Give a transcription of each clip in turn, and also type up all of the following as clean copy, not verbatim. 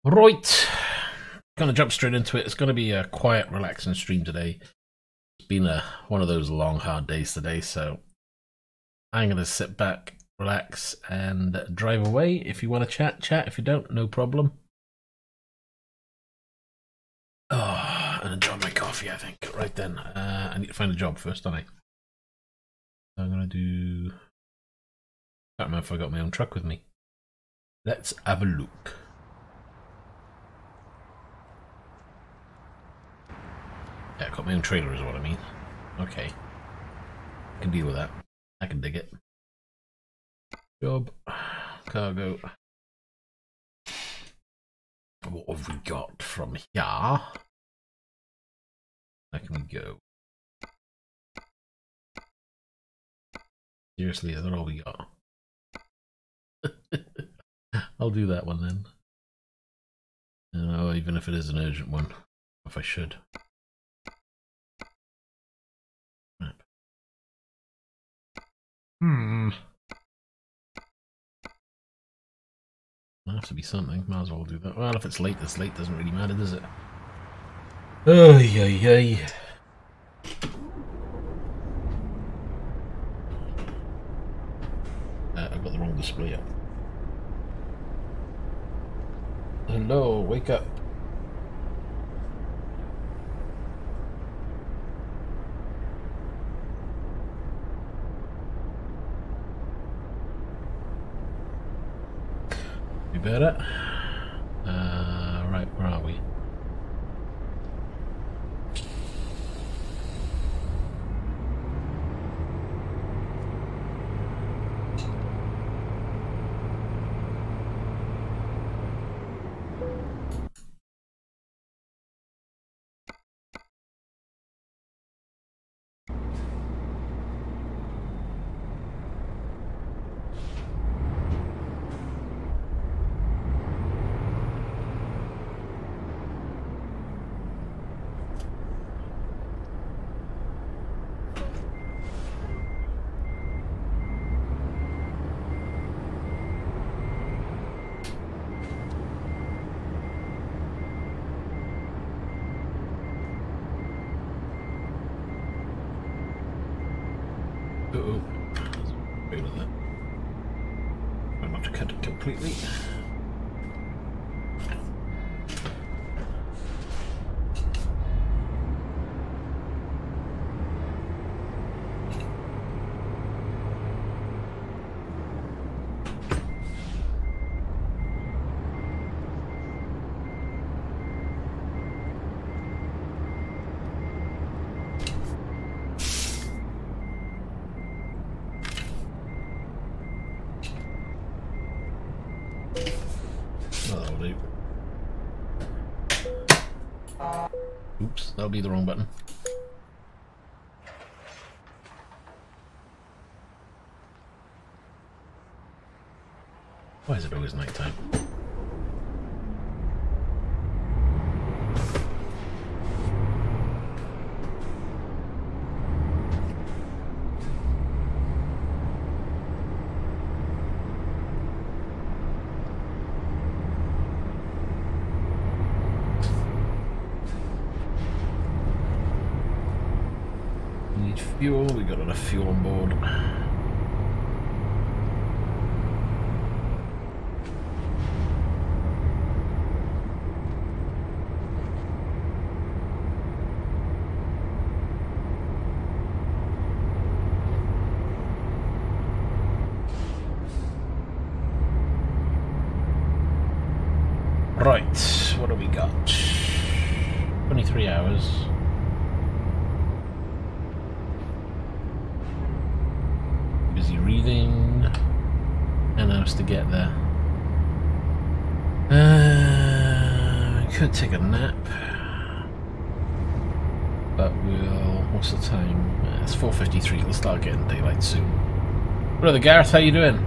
Right, gonna jump straight into it. It's gonna be a quiet, relaxing stream today. It's been one of those long, hard days today, so I'm gonna sit back, relax, and drive away. If you want to chat, chat. If you don't, no problem. Oh, and enjoy my coffee, I think. Right then, I need to find a job first, don't I? So I'm gonna do. Can't remember if I got my own truck with me. Let's have a look. Yeah, I got my own trailer is what I mean. Okay. I can deal with that. I can dig it. Job. Cargo. What have we got from here? Where can we go? Seriously, is that all we got? I'll do that one then. Oh, even if it is an urgent one. If I should. Might have to be something. Might as well do that. Well, if it's late, it's late. Doesn't really matter, does it? Oh, yeah. I've got the wrong display up. Hello, wake up. Be better. Right, where are we? I'm not to cut it completely. Oops, that'll be the wrong button. Why is it always nighttime? Fuel, we got enough fuel on board. Right, what do we got? 23 hours. Busy reading. 10 hours to get there. We could take a nap. But we'll... What's the time? It's 4:53. We'll start getting daylight soon. Brother Gareth, how you doing?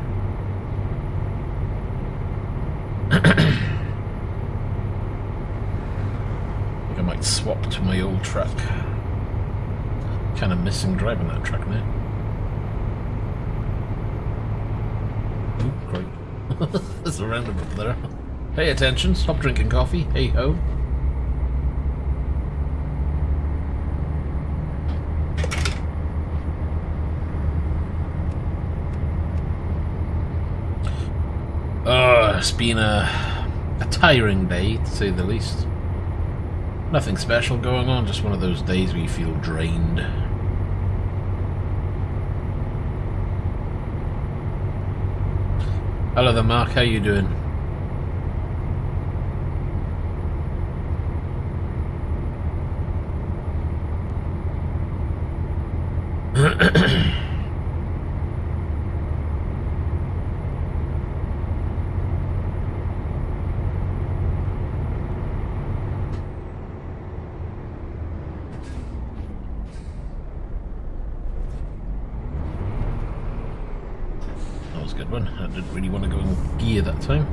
I might swap to my old truck. Kind of missing driving that truck now. Ooh, great. There's a roundabout there. Pay attention, stop drinking coffee, hey ho. It's been a tiring day, to say the least. Nothing special going on, just one of those days where you feel drained. Hello there, Mark, how you doing? I didn't really want to go in gear that time.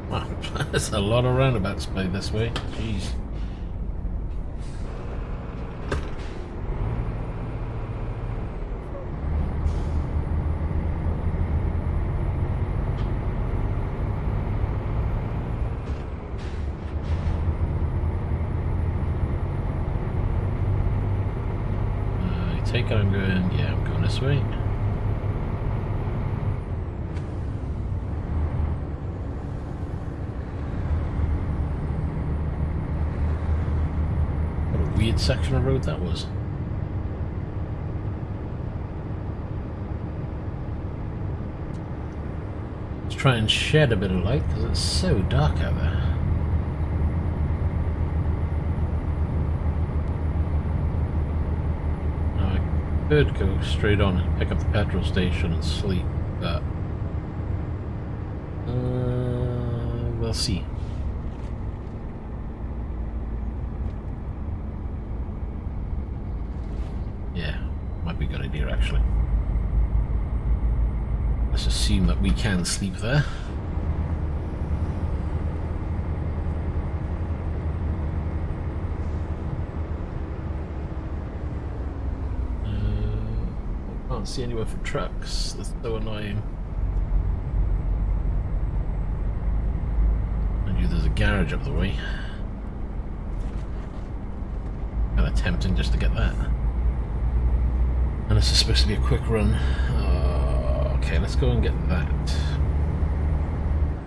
Wow, there's a lot of roundabouts by this way. Jeez. I'm going this way. What a weird section of road that was. Let's try and shed a bit of light because it's so dark out there. Could go straight on and pick up the petrol station and sleep, but we'll see. Yeah, might be a good idea actually. Let's assume that we can sleep there. See anywhere for trucks. That's so annoying. Mind you, there's a garage up the way. Kind of tempting just to get that. And this is supposed to be a quick run. Okay, let's go and get that.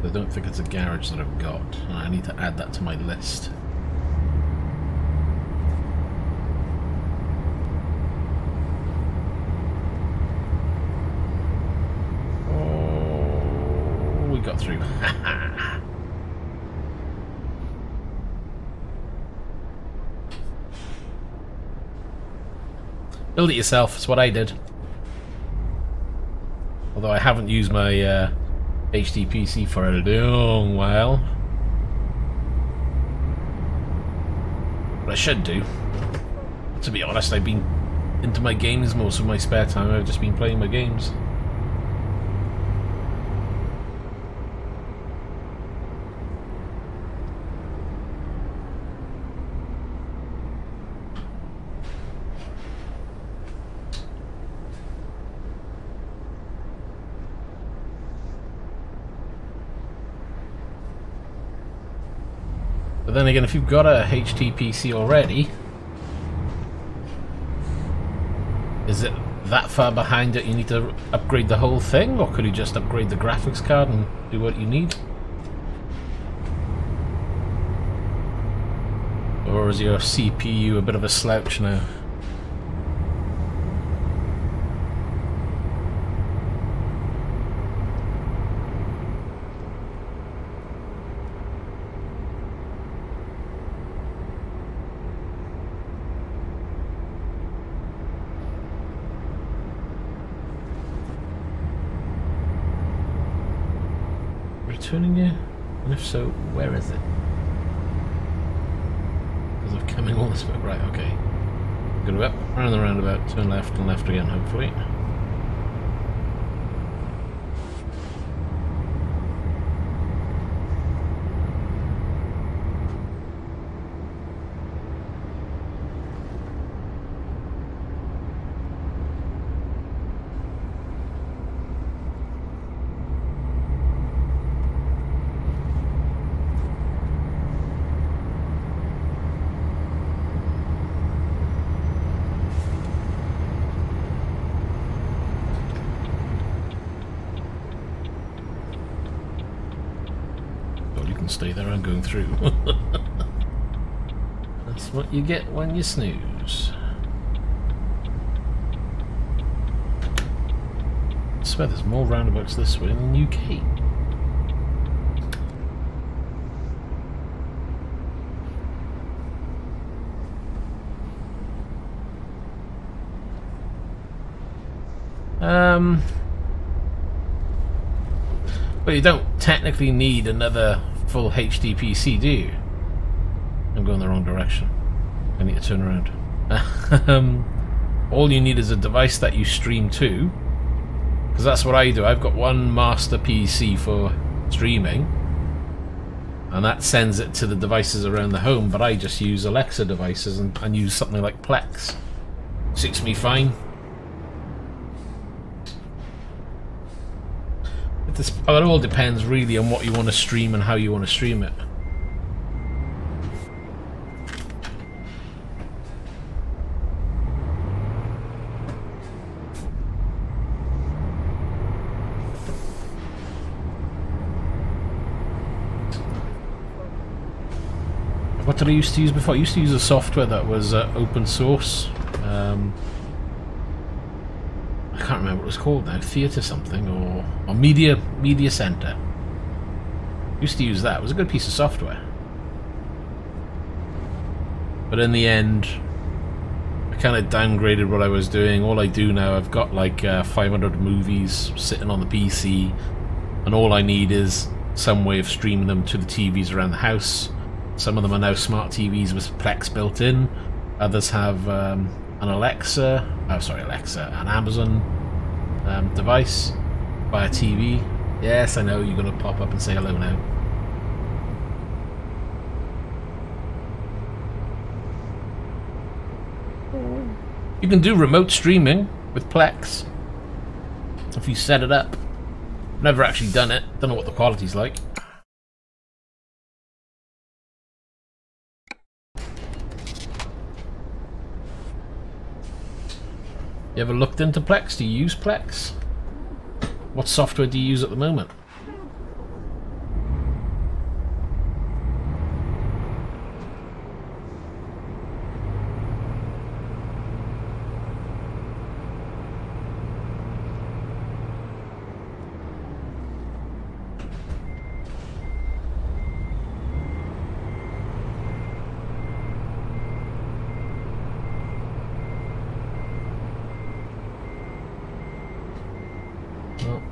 I don't think it's a garage that I've got. I need to add that to my list. Got through. Build it yourself, it's what I did. Although I haven't used my HTPC for a long while. But I should do. To be honest, I've been into my games most of my spare time. I've just been playing my games. But then again, if you've got a HTPC already, is it that far behind that you need to upgrade the whole thing, or could you just upgrade the graphics card and do what you need? Or is your CPU a bit of a slouch now? Returning you? And if so, where is it? Because I'm coming all this way. Right, okay. Go up, around the roundabout, turn left and left again, hopefully. didn't stay there, I'm going through. That's what you get when you snooze. I swear there's more roundabouts this way than the UK. But you don't technically need another full HD PC, do you? I'm going the wrong direction. I need to turn around. All you need is a device that you stream to, because that's what I do. I've got one master PC for streaming, and that sends it to the devices around the home, but I just use Alexa devices and use something like Plex. Suits me fine. It all depends really on what you want to stream and how you want to stream it. What did I used to use before? I used to use a software that was open source. I can't remember what it was called now. Theatre something or Media Center. Used to use that. It was a good piece of software. But in the end, I kind of downgraded what I was doing. All I do now, I've got like 500 movies sitting on the PC, and all I need is some way of streaming them to the TVs around the house. Some of them are now smart TVs with Plex built in. Others have an Alexa, an Amazon device via TV. Yes, I know, you're going to pop up and say hello now. You can do remote streaming with Plex if you set it up. Never actually done it, don't know what the quality's like. You ever looked into Plex? Do you use Plex? What software do you use at the moment?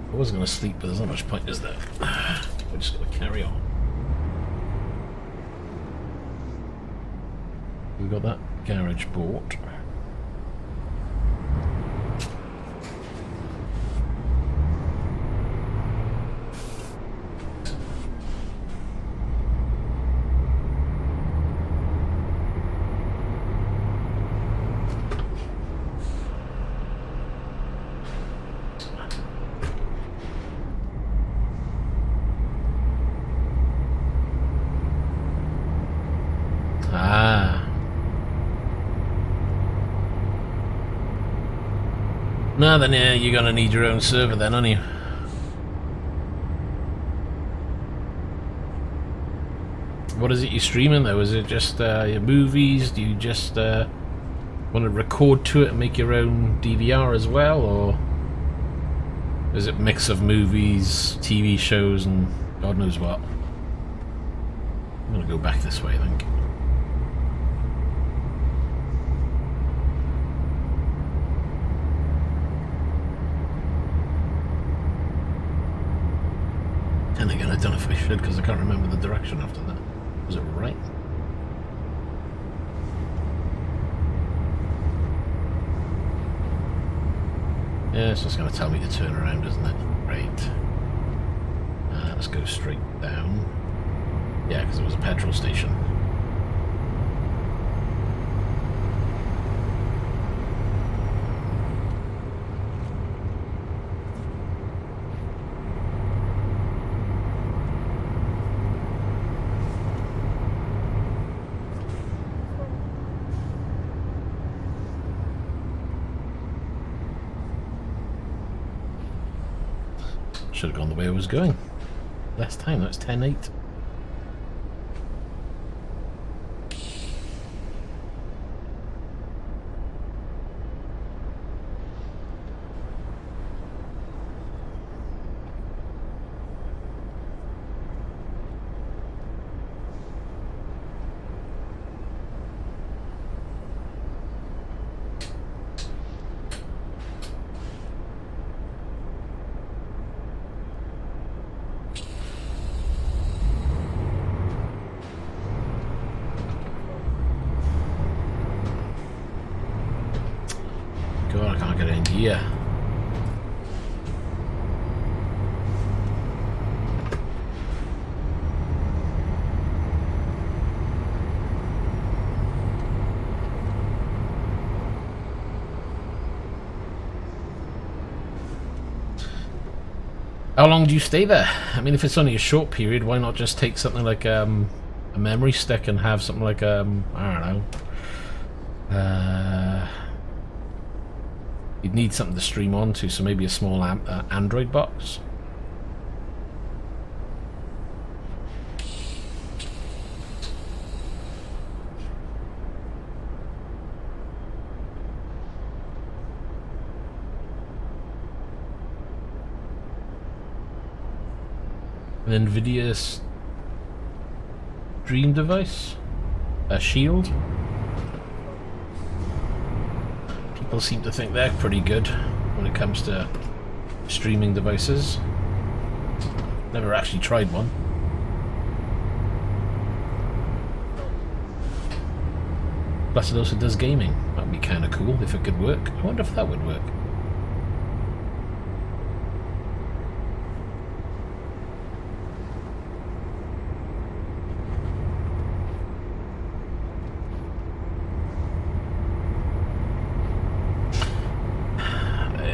I was going to sleep, but there's not much point, is there? We're just going to carry on. We've got that garage bought. No, then yeah, you're gonna need your own server then, aren't you? What is it you're streaming though? Is it just your movies? Do you just want to record to it and make your own DVR as well, or is it a mix of movies, TV shows, and God knows what? I'm gonna go back this way, I think. And again, I don't know if I should because I can't remember the direction after that. Was it right? Yeah, it's just going to tell me to turn around, isn't it? Right. Let's go straight down. Yeah, because it was a petrol station. Should have gone the way I was going. Less time, that's 10:08. How long do you stay there? I mean, if it's only a short period, why not just take something like a memory stick and have something like I don't know. You'd need something to stream onto, so maybe a small Android box. An NVIDIA stream device? A Shield? People seem to think they're pretty good when it comes to streaming devices. Never actually tried one. Plus it also does gaming. That'd be kind of cool if it could work. I wonder if that would work.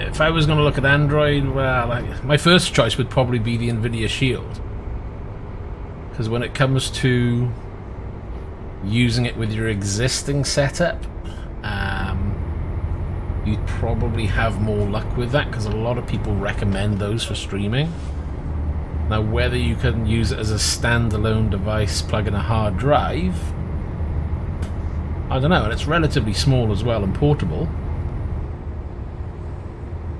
If I was going to look at Android, well, my first choice would probably be the NVIDIA Shield. Because when it comes to using it with your existing setup, you'd probably have more luck with that, because a lot of people recommend those for streaming. Now, whether you can use it as a standalone device, plug in a hard drive, I don't know, and it's relatively small as well and portable.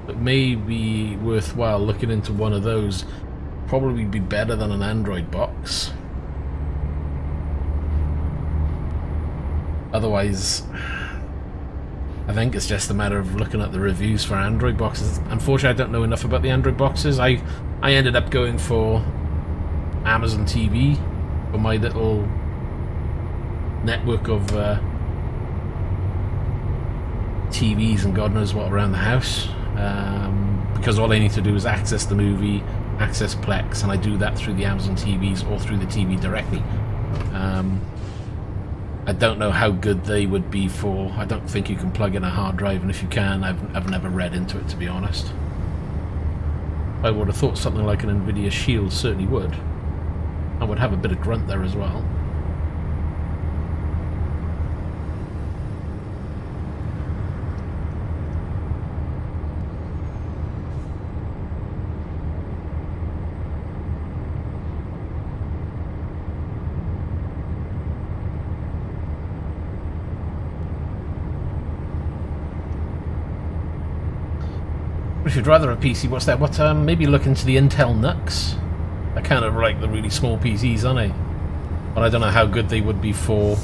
It may be worthwhile looking into one of those. Probably be better than an Android box. Otherwise, I think it's just a matter of looking at the reviews for Android boxes. Unfortunately, I don't know enough about the Android boxes. I ended up going for Amazon TV for my little network of TVs and God knows what around the house. Because all I need to do is access the movie, access Plex, and I do that through the Amazon TVs or through the TV directly. I don't know how good they would be for. I don't think you can plug in a hard drive, and if you can, I've never read into it, to be honest. I would have thought something like an NVIDIA Shield certainly would. I would have a bit of grunt there as well. If you'd rather a PC, what's that? What? Maybe look into the Intel NUCs. They're kind of like the really small PCs, aren't they? But I don't know how good they would be for,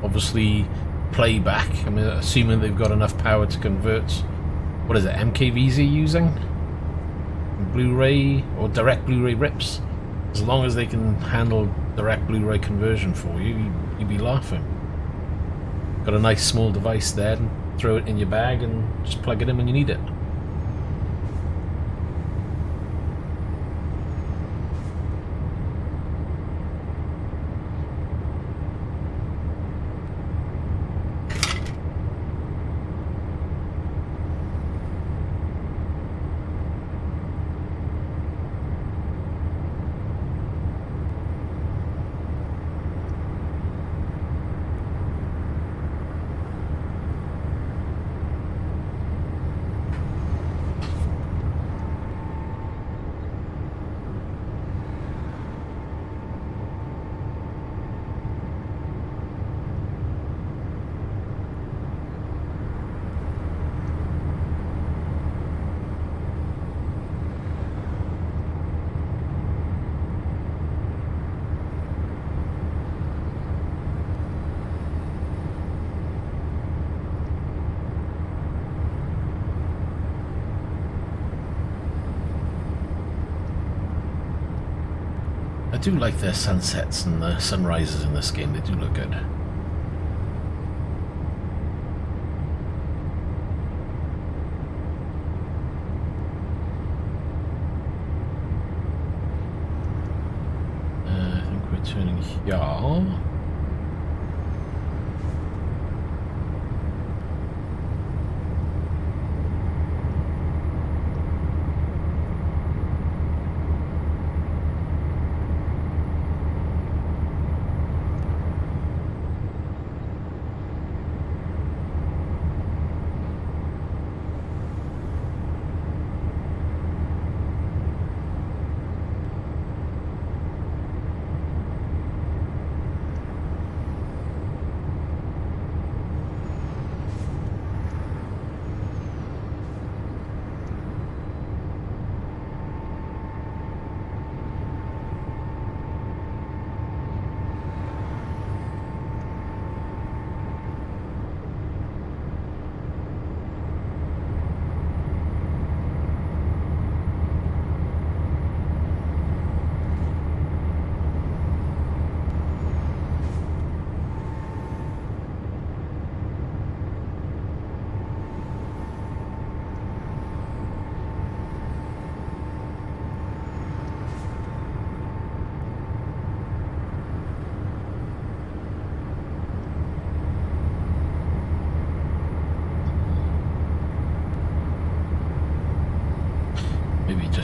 obviously, playback. I mean, assuming they've got enough power to convert. What is it? MKVs you're using? Blu-ray or direct Blu-ray rips. As long as they can handle direct Blu-ray conversion for you, you'd be laughing. Got a nice small device there, and throw it in your bag and just plug it in when you need it. I do like the sunsets and the sunrises in this game, they do look good. I think we're turning here.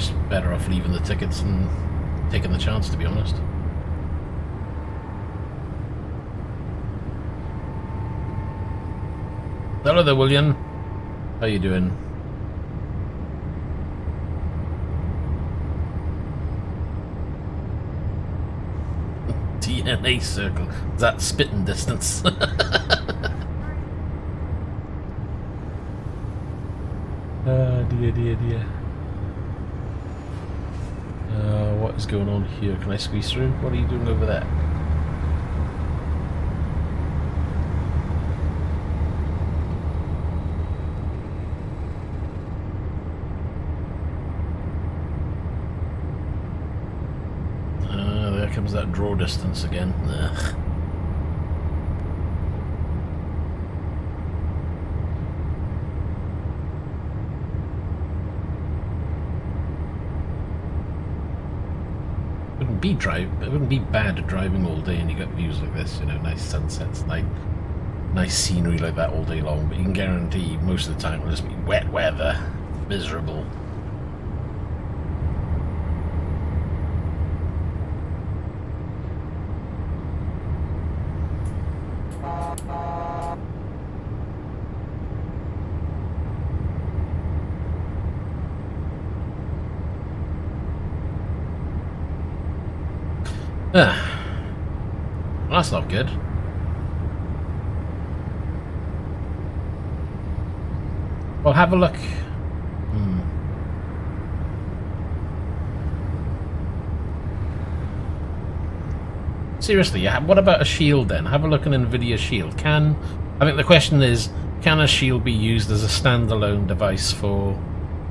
just better off leaving the tickets and taking the chance, to be honest. Hello there, William. How you doing? DNA circle. Is that spitting distance? Dear. What is going on here? Can I squeeze through? What are you doing over there? There comes that draw distance again. Ugh. It wouldn't be bad driving all day and you get views like this, you know, nice sunsets, nice scenery like that all day long, but you can guarantee most of the time it'll just be wet weather, miserable. Well, that's not good. Well, have a look. Seriously, what about a shield then? Have a look at an NVIDIA shield. I think the question is, can a shield be used as a standalone device for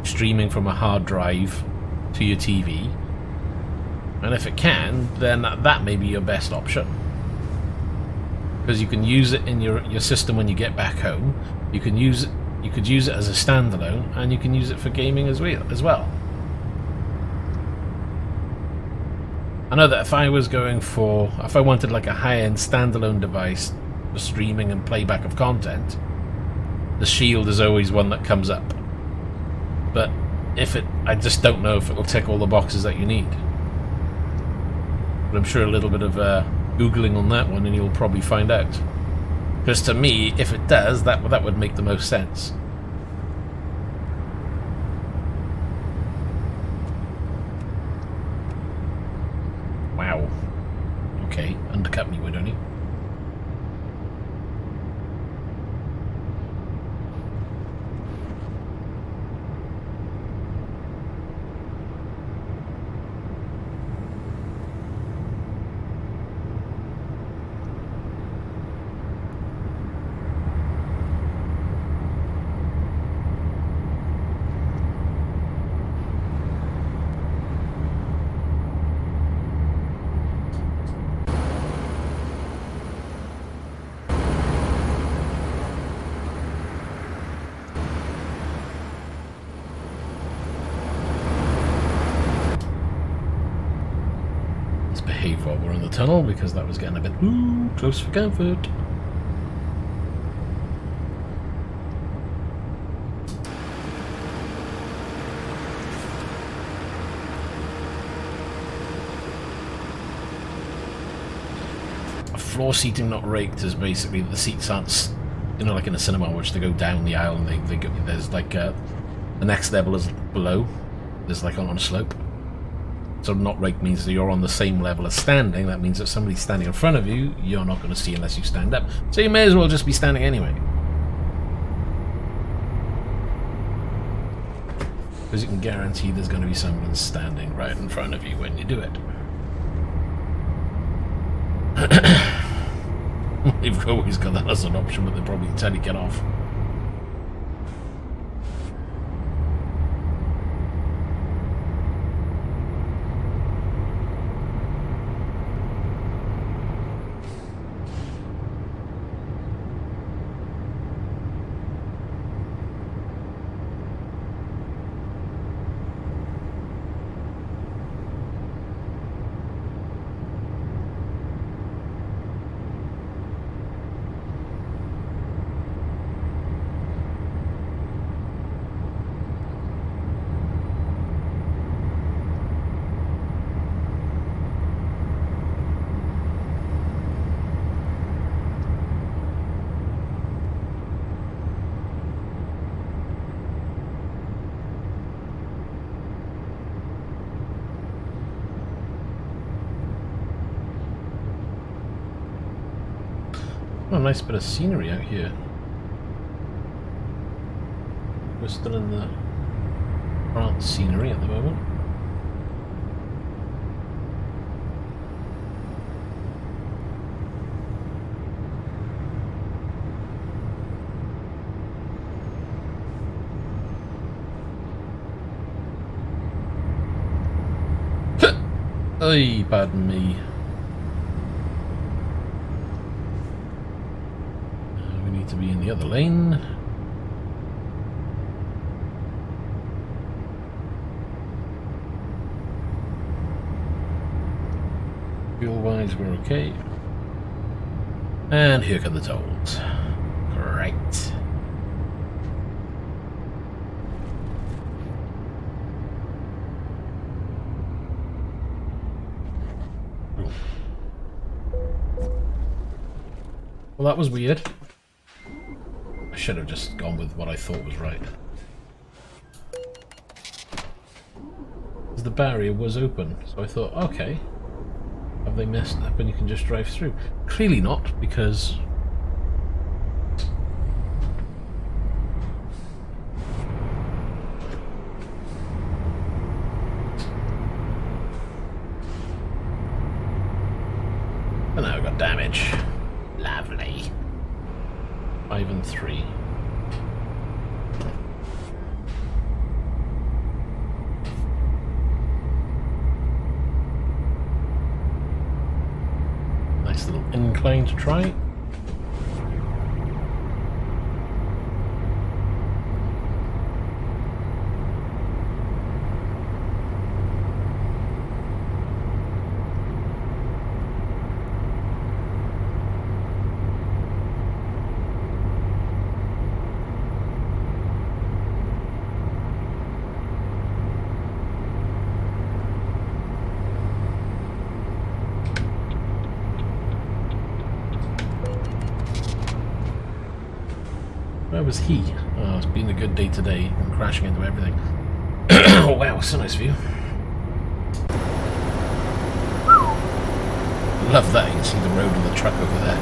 streaming from a hard drive to your TV? And if it can, then that may be your best option. Because you can use it in your system when you get back home. You could use it as a standalone, and you can use it for gaming as well. I know that if I wanted like a high-end standalone device for streaming and playback of content, the Shield is always one that comes up. But I just don't know if it will tick all the boxes that you need. But I'm sure a little bit of Googling on that one and you'll probably find out. Because to me, if it does, that would make the most sense. Wow. Okay, undercut me, would only. While we're in the tunnel, because that was getting a bit close for comfort. Floor seating not raked is basically the seats aren't, you know, like in a cinema, which they go down the aisle and they go, there's like the next level is below. There's like on a slope. So not raked means that you're on the same level as standing. That means that somebody's standing in front of you, you're not going to see unless you stand up. So you may as well just be standing anyway. Because you can guarantee there's going to be someone standing right in front of you when you do it. You've always got that as an option, but they'll probably tell you get off. Oh, nice bit of scenery out here. We're still in the France scenery at the moment. Oy, pardon me. We need to be in the other lane. Fuel-wise, we're okay. And here come the tolls. Great. Well, that was weird. I should have just gone with what I thought was right. The barrier was open, so I thought, okay, have they messed up and you can just drive through? Clearly not, because and now I've got damage. Lovely. 5 and 3. Nice little incline to try. Where was he? Oh, it's been a good day today. I'm crashing into everything. Oh wow, so nice view. Love that, you can see the road and the truck over there.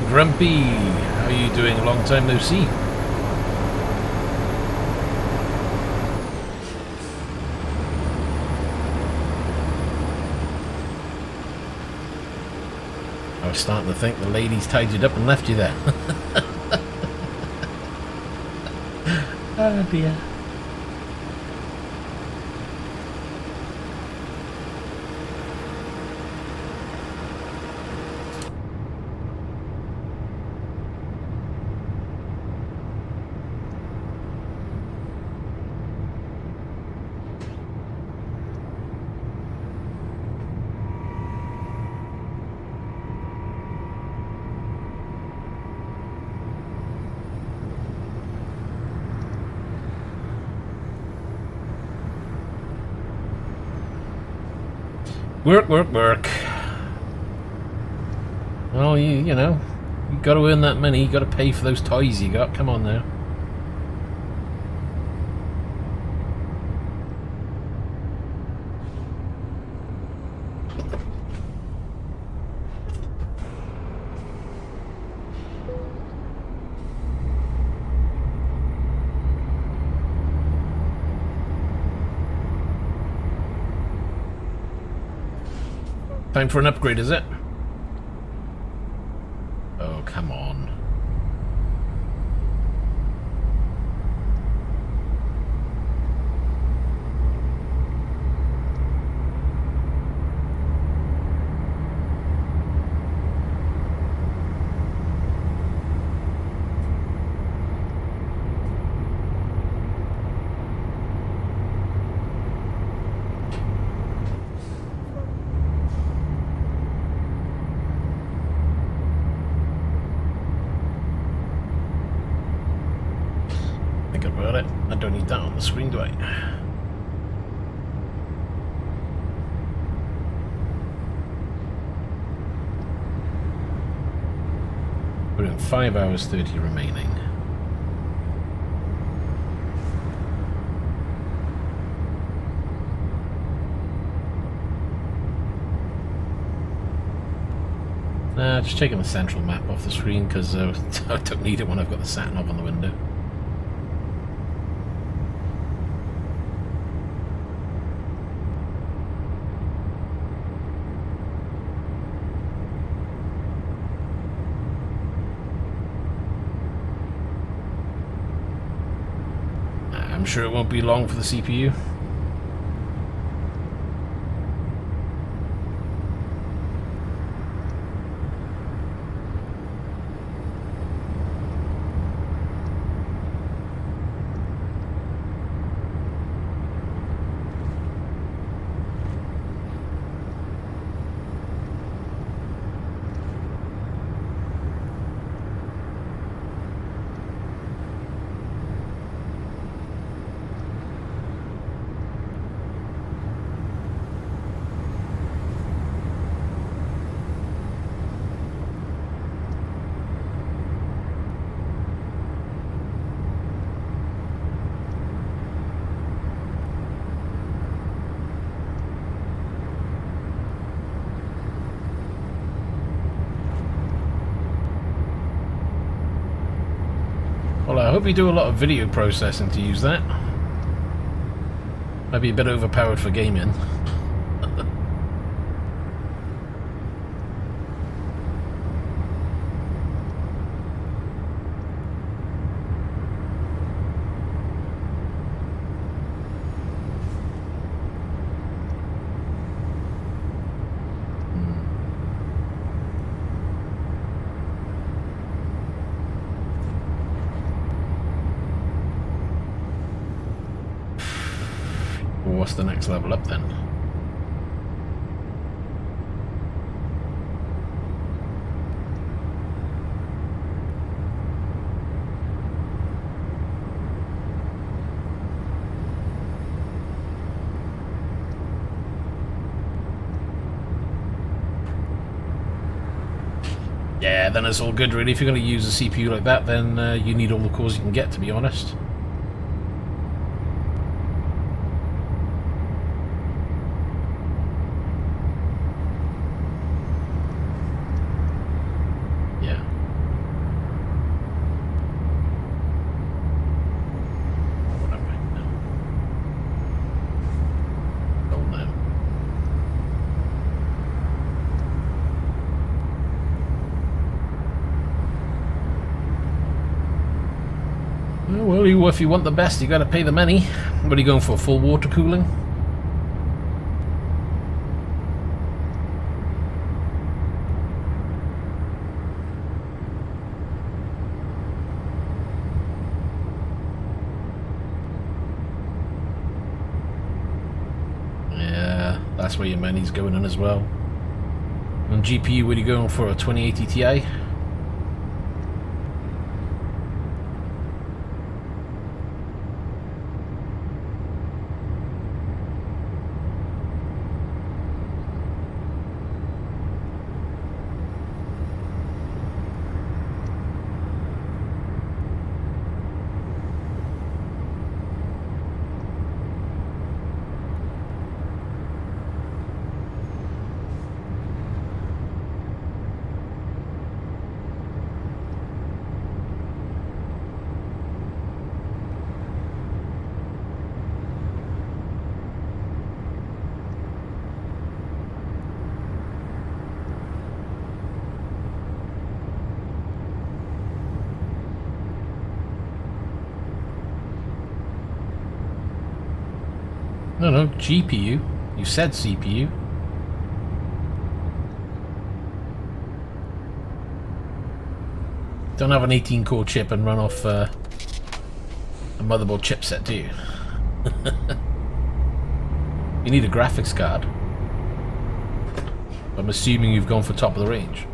Grumpy, how are you doing? A long time no see. I was starting to think the ladies tied you up and left you there. Oh dear. Work, work, work. Well, you know, you got to earn that money. You got to pay for those toys you got. Come on now. Time for an upgrade, is it? Oh, come on. I don't need that on the screen, do I? We're in 5 hours 30 remaining. Nah, just taking the central map off the screen because I don't need it when I've got the sat-nav on the window. I'm sure it won't be long for the CPU. Well, I hope you do a lot of video processing to use that. Might be a bit overpowered for gaming. What's the next level up then? Yeah, then it's all good really. If you're going to use a CPU like that, then you need all the cores you can get, to be honest. Well, if you want the best, you got to pay the money. What are you going for? Full water cooling? Yeah, that's where your money's going in as well. On GPU, what are you going for? A 2080 Ti? No, GPU. You said CPU. Don't have an 18-core chip and run off a motherboard chipset, do you? You need a graphics card. I'm assuming you've gone for top of the range.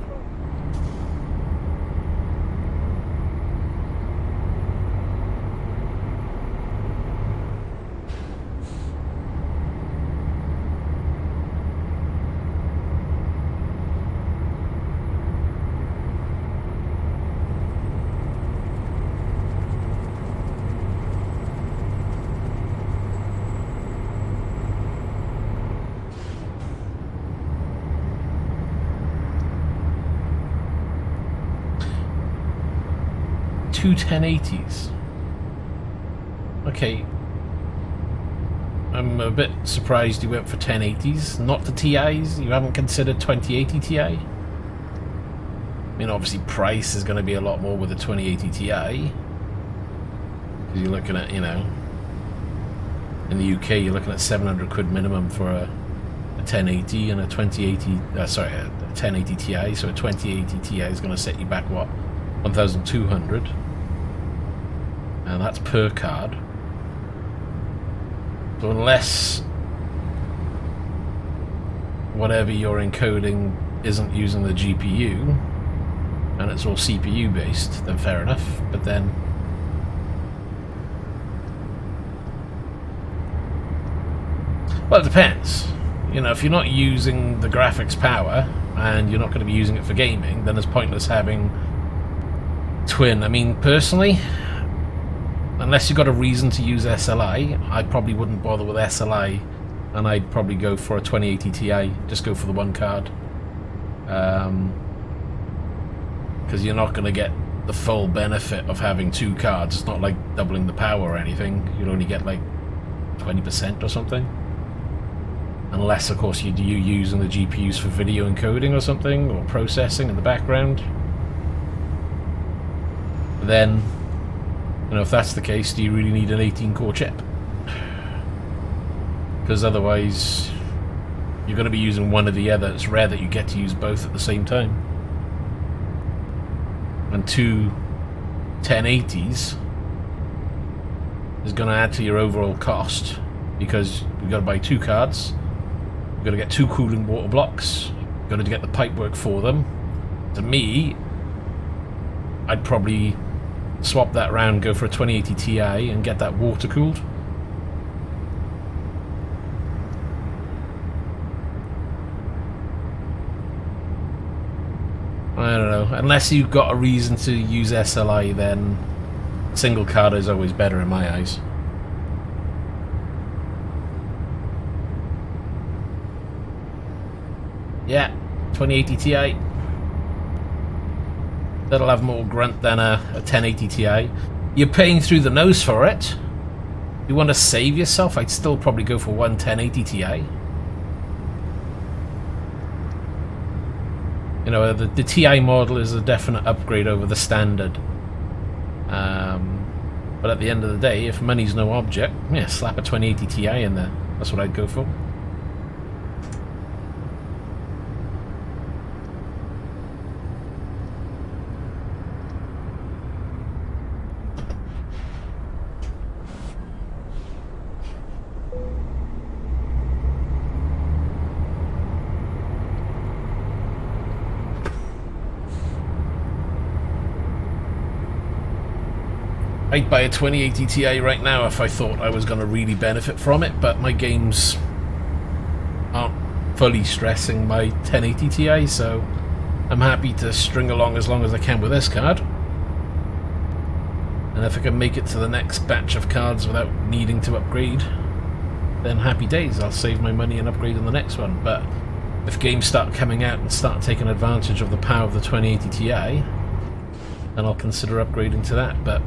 two 1080s. Okay. I'm a bit surprised you went for 1080s, not the TIs. You haven't considered 2080 Ti? I mean, obviously price is going to be a lot more with the 2080 Ti. Because you're looking at, you know, in the UK you're looking at 700 quid minimum for a 1080 and a 2080, sorry, a 1080 Ti. So a 2080 Ti is going to set you back, what, 1,200? And that's per card. So unless whatever you're encoding isn't using the GPU and it's all CPU based, then fair enough. But then well, it depends. You know, if you're not using the graphics power and you're not going to be using it for gaming, then it's pointless having twin. I mean, personally, unless you've got a reason to use SLI, I probably wouldn't bother with SLI, and I'd probably go for a 2080 Ti, just go for the one card. Because you're not going to get the full benefit of having two cards. It's not like doubling the power or anything. You'll only get like 20% or something. Unless, of course, you're using the GPUs for video encoding or something, or processing in the background. Then, you know, if that's the case, do you really need an 18-core chip? Because otherwise, you're going to be using one or the other. It's rare that you get to use both at the same time. And two 1080s is going to add to your overall cost, because you've got to buy two cards, you've got to get two cooling water blocks, you've got to get the pipework for them. To me, I'd probably swap that round, go for a 2080 Ti and get that water cooled. I don't know. Unless you've got a reason to use SLI, then single card is always better in my eyes. Yeah, 2080 Ti. That'll have more grunt than a 1080 Ti. You're paying through the nose for it. You want to save yourself, I'd still probably go for one 1080 Ti. You know, the Ti model is a definite upgrade over the standard. But at the end of the day, if money's no object, yeah, slap a 2080 Ti in there. That's what I'd go for. I'd buy a 2080 Ti right now if I thought I was going to really benefit from it, but my games aren't fully stressing my 1080 Ti, so I'm happy to string along as long as I can with this card. And if I can make it to the next batch of cards without needing to upgrade, then happy days. I'll save my money and upgrade on the next one. But if games start coming out and start taking advantage of the power of the 2080 Ti, then I'll consider upgrading to that. But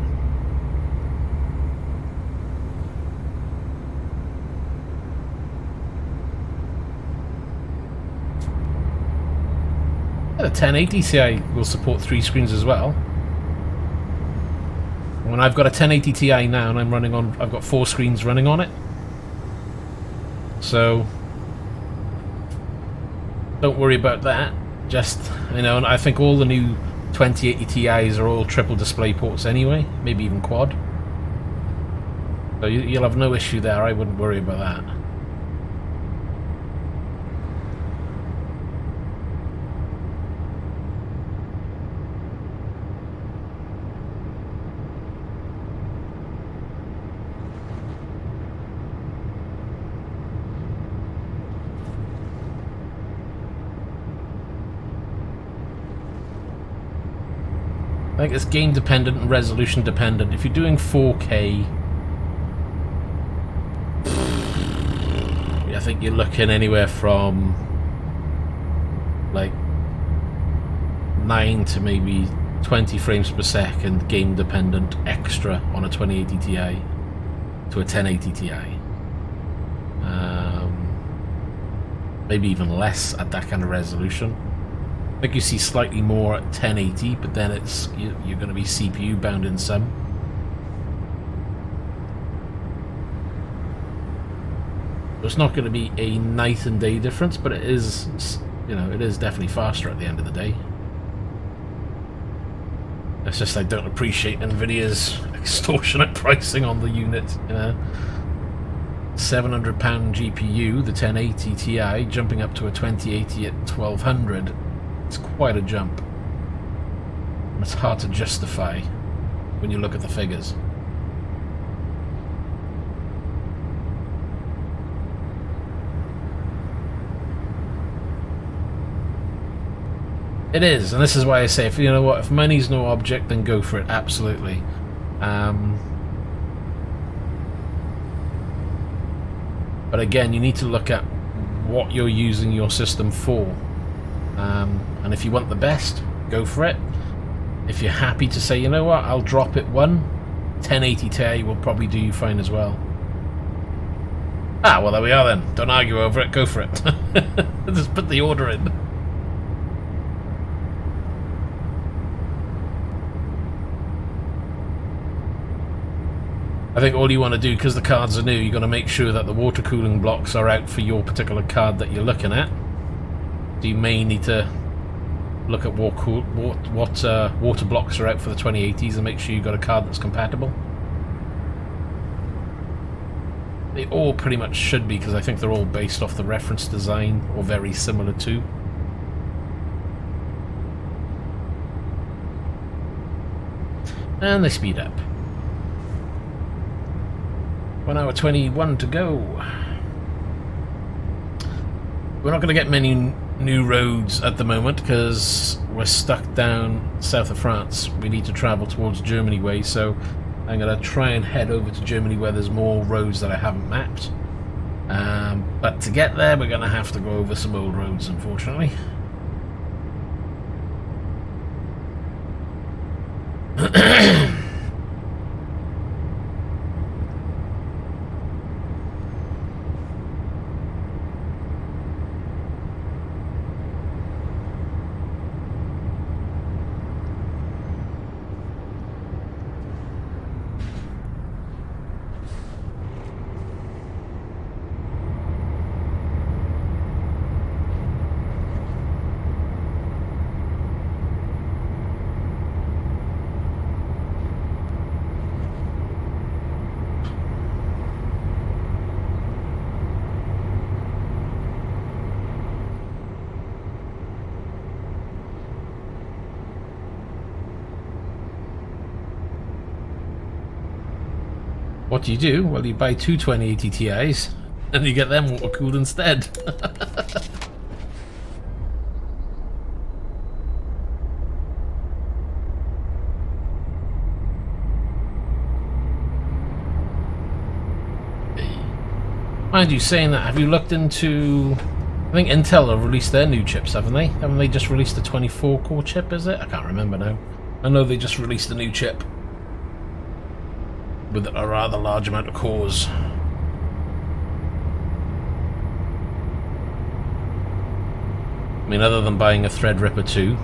the 1080 Ti will support 3 screens as well. When I've got a 1080 Ti now and I'm running on, I've got 4 screens running on it. So don't worry about that. Just, you know, and I think all the new 2080 Ti's are all triple display ports anyway, maybe even quad. So you'll have no issue there. I wouldn't worry about that. I think it's game dependent and resolution dependent. If you're doing 4K, I think you're looking anywhere from like 9 to maybe 20 frames per second game dependent extra on a 2080 Ti to a 1080 Ti. Maybe even less at that kind of resolution. I think you see slightly more at 1080, but then you're going to be CPU bound in some. So it's not going to be a night and day difference, but it is, you know, it is definitely faster at the end of the day. It's just I don't appreciate Nvidia's extortionate pricing on the unit, you know. £700 GPU, the 1080 Ti, jumping up to a 2080 at 1200. It's quite a jump. And it's hard to justify when you look at the figures. It is, and this is why I say, if you know what, if money's no object, then go for it, absolutely. But again, you need to look at what you're using your system for. And if you want the best, go for it. If you're happy to say, you know what, I'll drop it one, 1080 Ti will probably do you fine as well. Ah, well there we are then. Don't argue over it, go for it. Just put the order in. I think all you want to do, because the cards are new, you've got to make sure that the water cooling blocks are out for your particular card that you're looking at. So you may need to look at what water blocks are out for the 2080s and make sure you've got a card that's compatible. They all pretty much should be, because I think they're all based off the reference design or very similar to. And they speed up. 1 hour 21 to go. We're not going to get many new roads at the moment because we're stuck down south of France. We need to travel towards Germany way, so I'm going to try and head over to Germany where there's more roads that I haven't mapped. But to get there, we're going to have to go over some old roads, unfortunately. What do you do? Well, you buy two 2080 Ti's and you get them water cooled instead. Mind you, saying that, have you looked into... I think Intel have released their new chips, haven't they? Haven't they just released a 24-core chip, is it? I can't remember now. I know they just released a new chip with a rather large amount of cores. I mean, other than buying a Threadripper 2,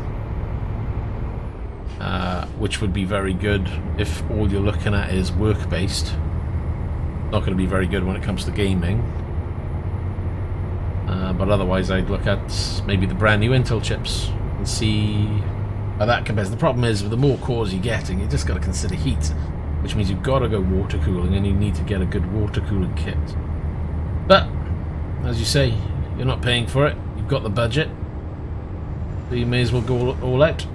which would be very good if all you're looking at is work-based. Not going to be very good when it comes to gaming. But otherwise I'd look at maybe the brand new Intel chips and see how that compares. The problem is, with the more cores you're getting, you just got to consider heat, which means you've got to go water cooling, and you need to get a good water cooling kit. But, as you say, you're not paying for it, you've got the budget, so you may as well go all out.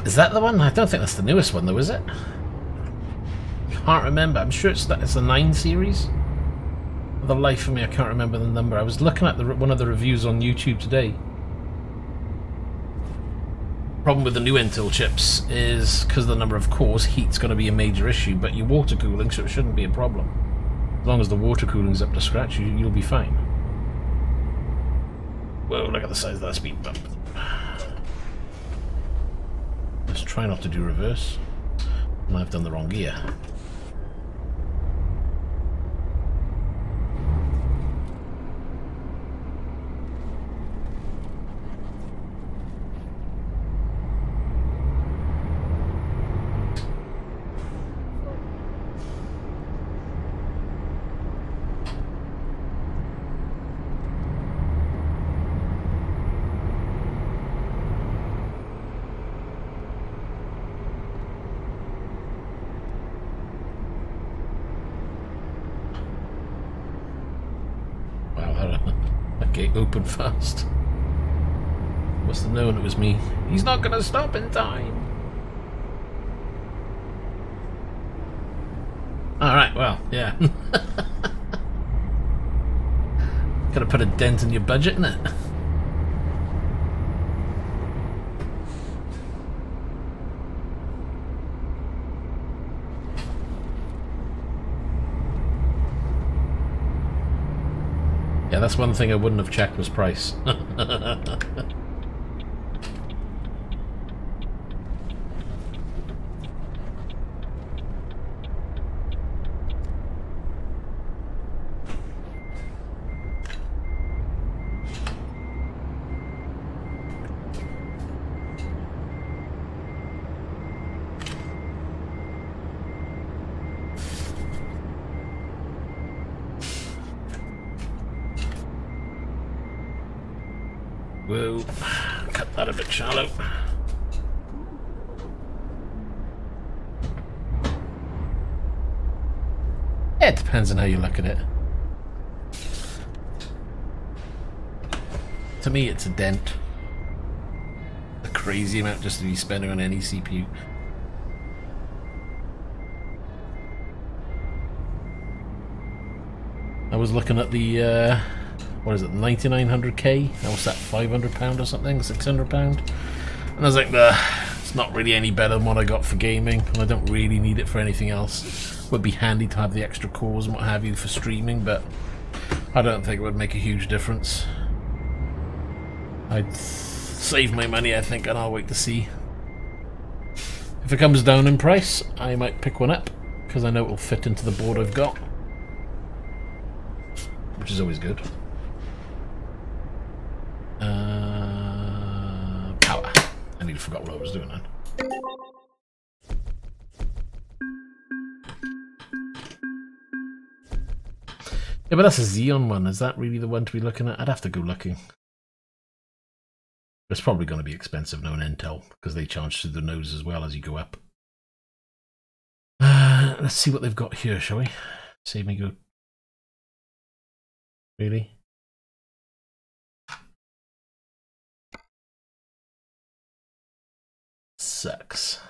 Is that the one? I don't think that's the newest one though, is it? Can't remember. I'm sure it's the 9 series. For the life of me, I can't remember the number. I was looking at one of the reviews on YouTube today. Problem with the new Intel chips is because of the number of cores, heat's going to be a major issue, but your water cooling, so it shouldn't be a problem. As long as the water cooling's up to scratch, you'll be fine. Whoa, look at the size of that speed bump. Let's try not to do reverse. And I've done the wrong gear. Gate open fast. Must have known it was me. He's not gonna stop in time. Alright, well, yeah. Gotta put a dent in your budget, innit? Yeah, that's one thing I wouldn't have checked was price. Whoa, cut that a bit shallow. Yeah, it depends on how you look at it. To me, it's a dent. A crazy amount just to be spending on any CPU. I was looking at the what is it, 9900K? What's that, £500 or something? £600? And I was like, it's not really any better than what I got for gaming, and I don't really need it for anything else. Would be handy to have the extra cores and what have you for streaming, but I don't think it would make a huge difference. I'd save my money, I think, and I'll wait to see. If it comes down in price, I might pick one up, because I know it will fit into the board I've got. Which is always good. Power. I nearly forgot what I was doing then. Yeah, but that's a Xeon one. Is that really the one to be looking at? I'd have to go looking. It's probably going to be expensive knowing Intel, because they charge through the nose as well as you go up. Let's see what they've got here, shall we? Save me go. Really? Sucks.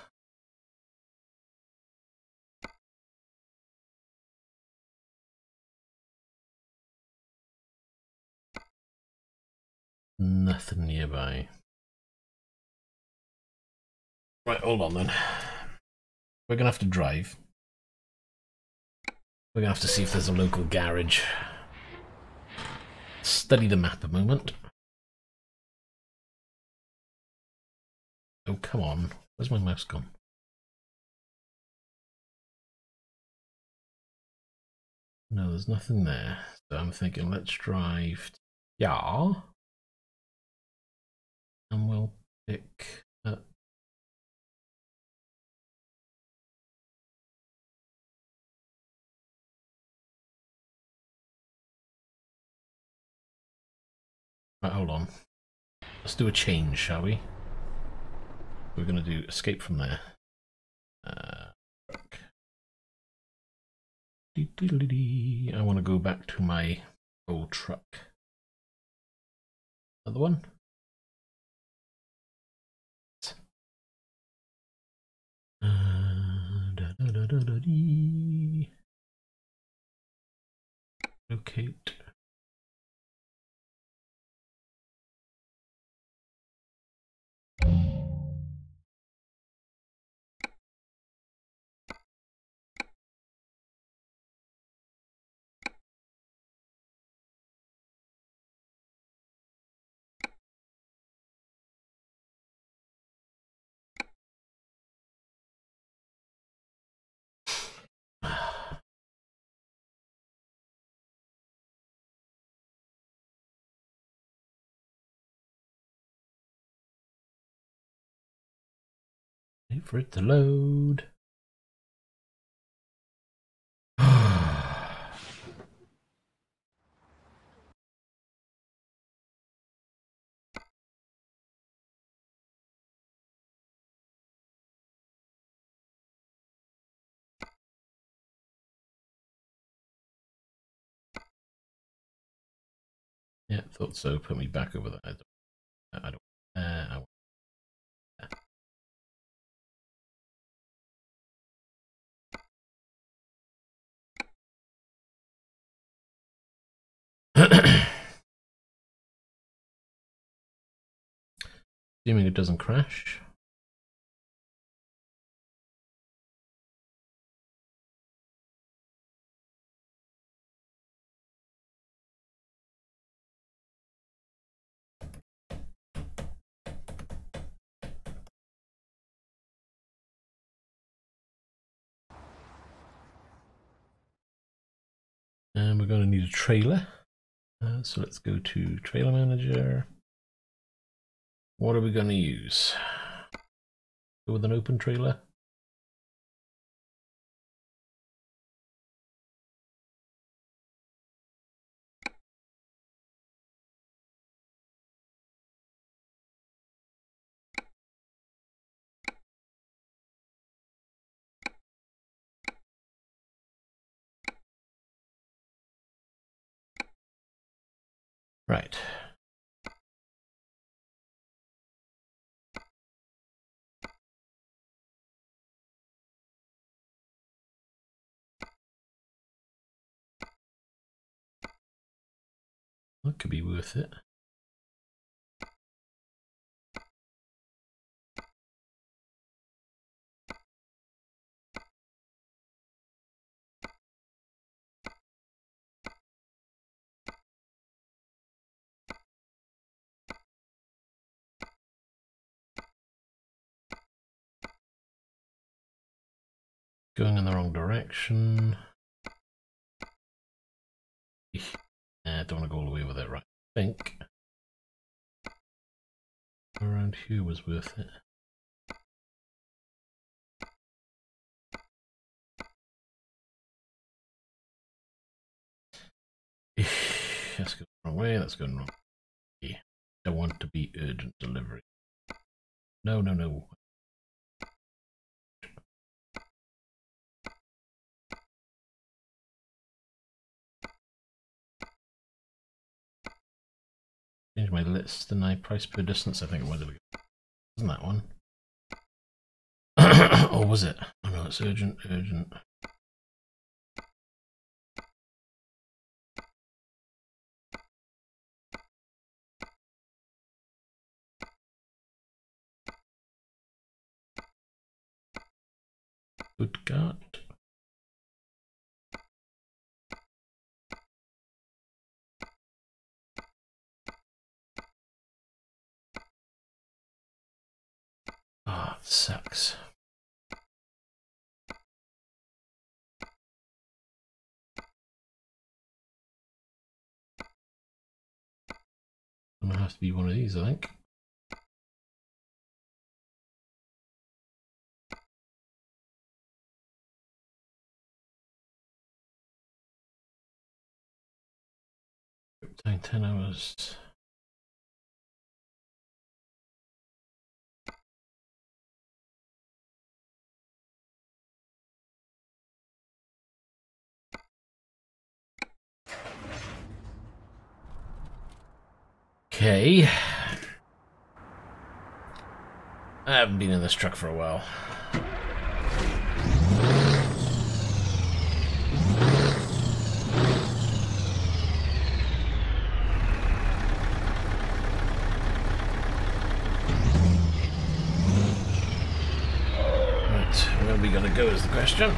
Nothing nearby. Right, hold on then. We're gonna have to drive. We're gonna have to see if there's a local garage. Study the map a moment. Oh, come on. Where's my mouse gone? No, there's nothing there. So I'm thinking, let's drive. Yeah. And we'll pick up. Right, hold on. Let's do a change, shall we? We're going to do escape from there. I want to go back to my old truck. Another one. Locate. Wait for it to load. Yeah, thought so. Put me back over there. I don't. Assuming it doesn't crash. And we're going to need a trailer. So let's go to Trailer Manager. What are we going to use? Go with an open trailer. Right. That could be worth it. Going in the wrong direction. I don't want to go all the way with it, right? I think around here was worth it. That's going the wrong way, that's going wrong way. Don't want to be urgent delivery. No, no, no. Change my list, deny price per distance. I think it was. Wasn't that one? Or was it? Oh no, it's urgent, urgent. Stuttgart. Ah, it sucks. Gonna have to be one of these, I think. Time 10 hours. Okay. I haven't been in this truck for a while. to go is the question.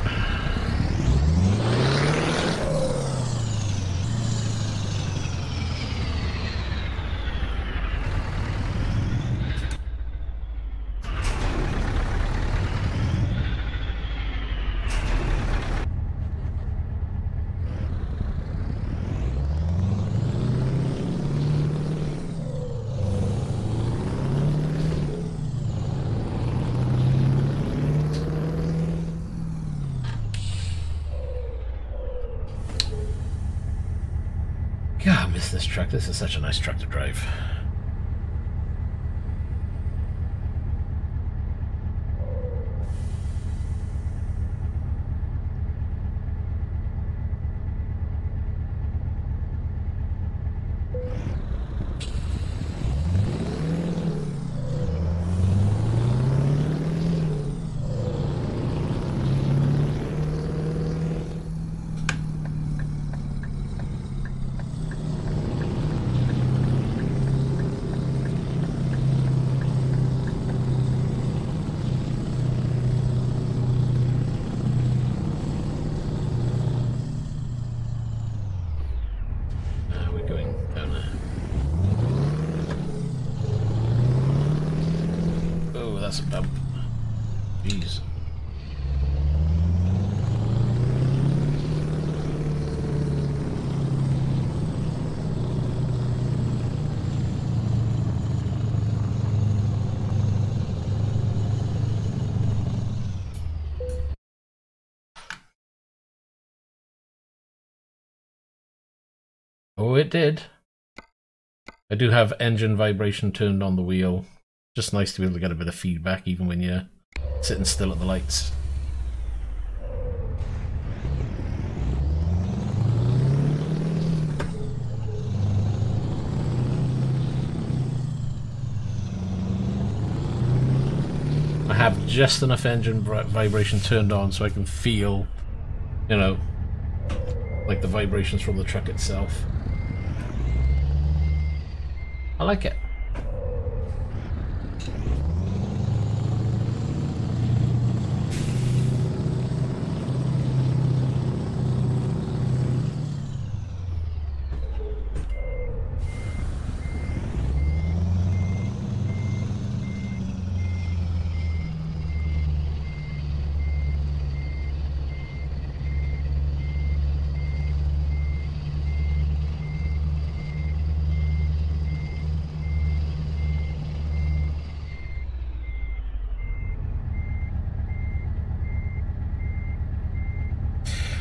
God, I miss this truck. This is such a nice truck to drive. That's a bump. Jeez. Oh, it did. I do have engine vibration turned on the wheel. Just nice to be able to get a bit of feedback even when you're sitting still at the lights. I have just enough engine vibration turned on so I can feel, you know, like the vibrations from the truck itself. I like it.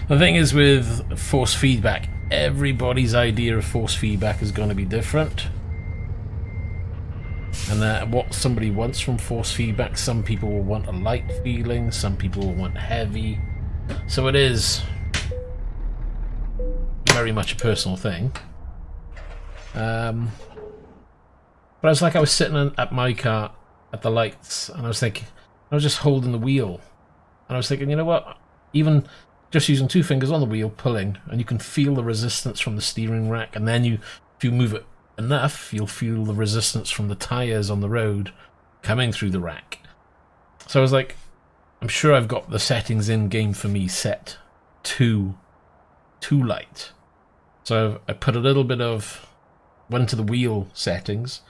The thing is with force feedback, everybody's idea of force feedback is going to be different. And what somebody wants from force feedback, some people will want a light feeling, some people will want heavy. So it is very much a personal thing. But I was like, I was sitting at my car at the lights and I was thinking, I was just holding the wheel. And I was thinking, you know what, even just using two fingers on the wheel, pulling, and you can feel the resistance from the steering rack, and then if you move it enough, you'll feel the resistance from the tyres on the road coming through the rack. So I was like, I'm sure I've got the settings in game for me set to light. So I put a little bit of, went to the wheel settings,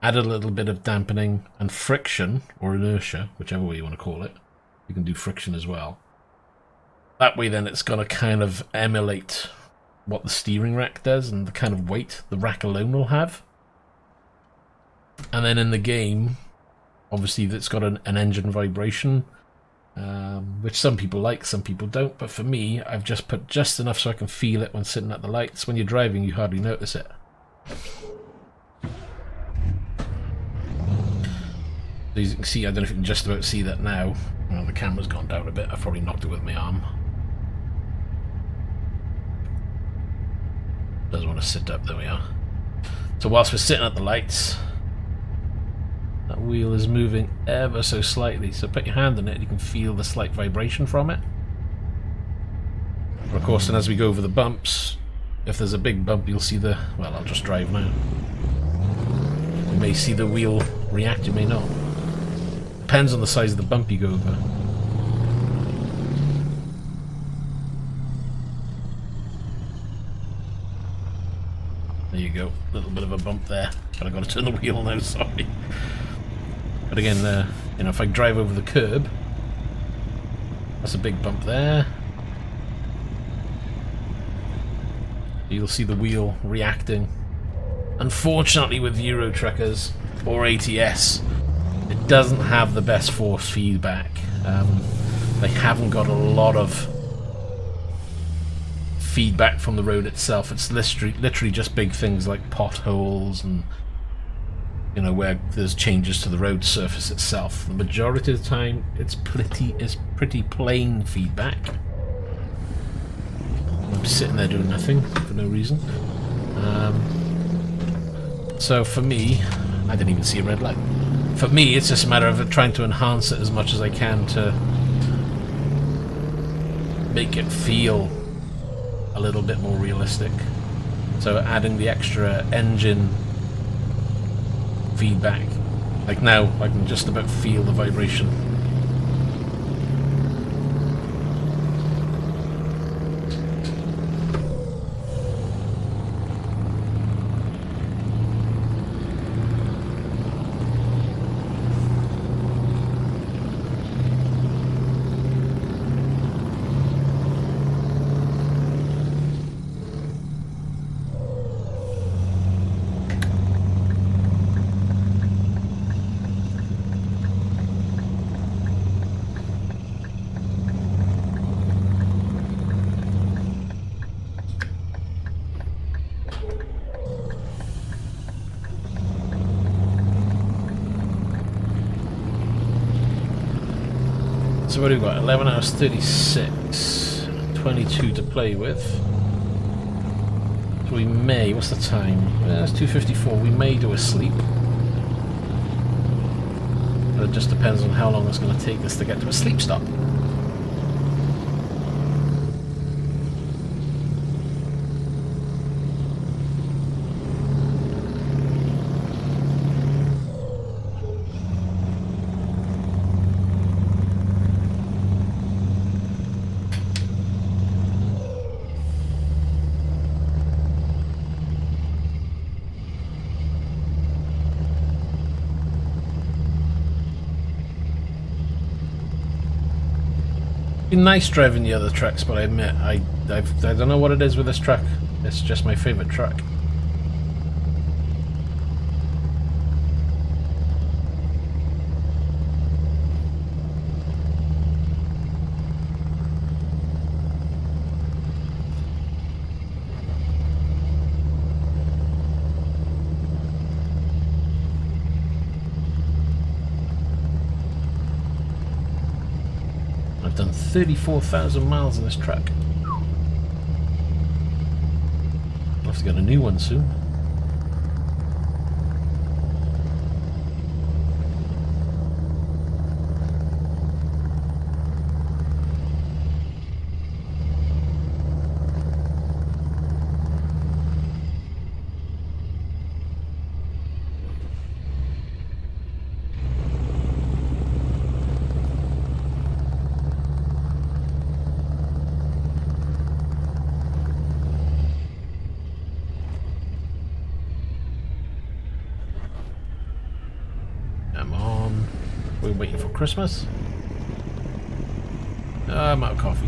added a little bit of dampening and friction, or inertia, whichever way you want to call it. You can do friction as well. That way then it's going to kind of emulate what the steering rack does and the kind of weight the rack alone will have. And then in the game, obviously it's got an engine vibration, which some people like, some people don't. But for me, I've just put just enough so I can feel it when sitting at the lights. When you're driving, you hardly notice it. As you can see, I don't know if you can just about see that now. Well, the camera's gone down a bit. I've probably knocked it with my arm. Doesn't want to sit up. There we are. So whilst we're sitting at the lights, that wheel is moving ever so slightly. So put your hand on it and you can feel the slight vibration from it. Of course, and as we go over the bumps, if there's a big bump, you'll see the... Well, I'll just drive now. You may see the wheel react, you may not. Depends on the size of the bump you go over. There you go, a little bit of a bump there, but I got to turn the wheel now, sorry. But again, you know, if I drive over the curb, that's a big bump there. You'll see the wheel reacting. Unfortunately with Euro truckers or ATS, it doesn't have the best force feedback. They haven't got a lot of feedback from the road itself. It's literally just big things like potholes and, you know, where there's changes to the road surface itself. The majority of the time it's pretty plain feedback. I'm sitting there doing nothing for no reason. So for me, I didn't even see a red light. For me, it's just a matter of trying to enhance it as much as I can to make it feel a little bit more realistic. So adding the extra engine feedback. Like now, I can just about feel the vibration. So what have we got? 11 hours 36, 22 to play with. So we may, what's the time? It's 2:54, we may do a sleep. But it just depends on how long it's going to take us to get to a sleep stop. Nice driving the other trucks, but I admit I don't know what it is with this truck. It's just my favourite truck. Done 34,000 miles in this truck. I'll have to get a new one soon. We're waiting for Christmas. I'm out of coffee.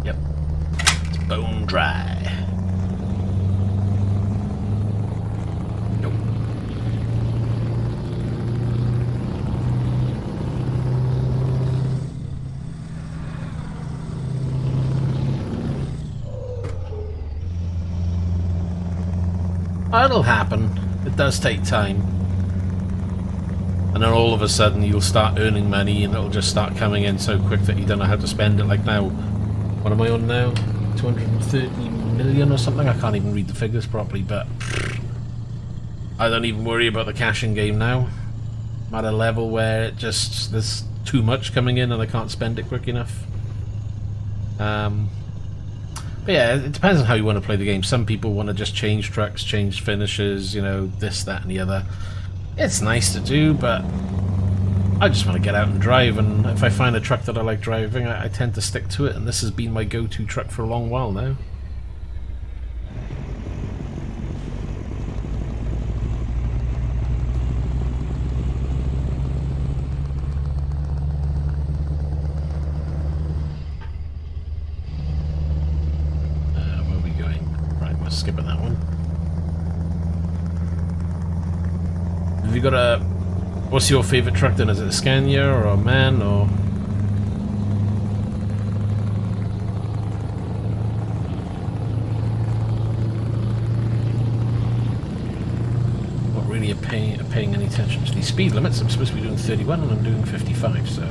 Yep. It's bone dry. Nope. It'll happen. It does take time. And then all of a sudden you'll start earning money and it'll just start coming in so quick that you don't know how to spend it. Like now, what am I on now? 230 million or something? I can't even read the figures properly, but I don't even worry about the cashing game now. I'm at a level where it just, there's too much coming in and I can't spend it quick enough. But yeah, it depends on how you want to play the game. Some people want to just change trucks, change finishes, you know, this, that and the other. It's nice to do, but I just want to get out and drive, and if I find a truck that I like driving, I tend to stick to it, and this has been my go-to truck for a long while now. skipping that one. Have you got a... What's your favourite truck then? Is it a Scania or a MAN or... Not really paying any attention to these speed limits. I'm supposed to be doing 31 and I'm doing 55, so...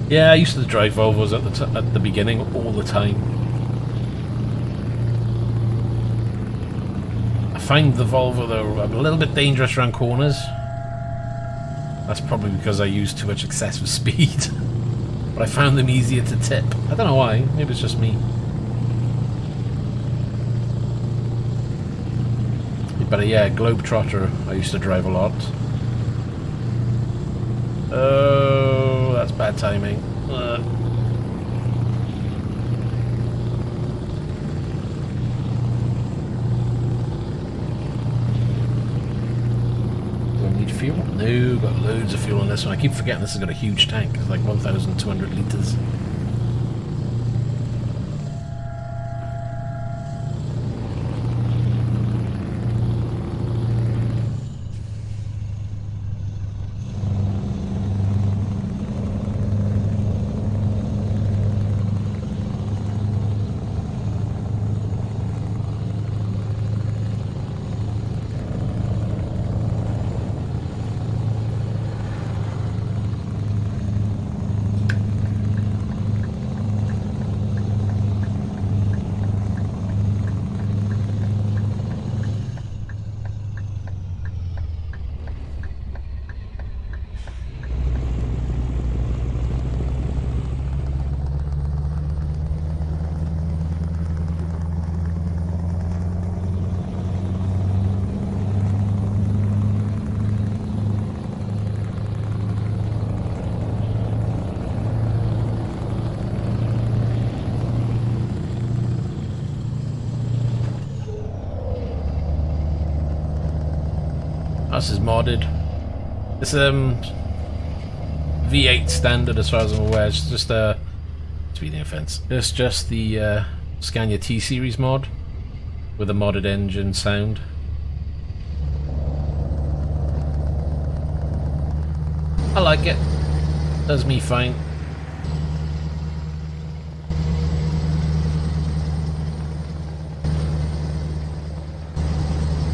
Yeah, I used to drive Volvos at the beginning all the time. I find the Volvo though a little bit dangerous around corners. That's probably because I use too much excessive speed. But I found them easier to tip. I don't know why, maybe it's just me. But yeah, Globetrotter I used to drive a lot. Oh, that's bad timing. Do I need fuel? No, got loads of fuel on this one. I keep forgetting this has got a huge tank. It's like 1,200 litres. This is modded. It's V8 standard as far as I'm aware. It's just a speeding offence. It's just the Scania T series mod with a modded engine sound. I like it. Does me fine.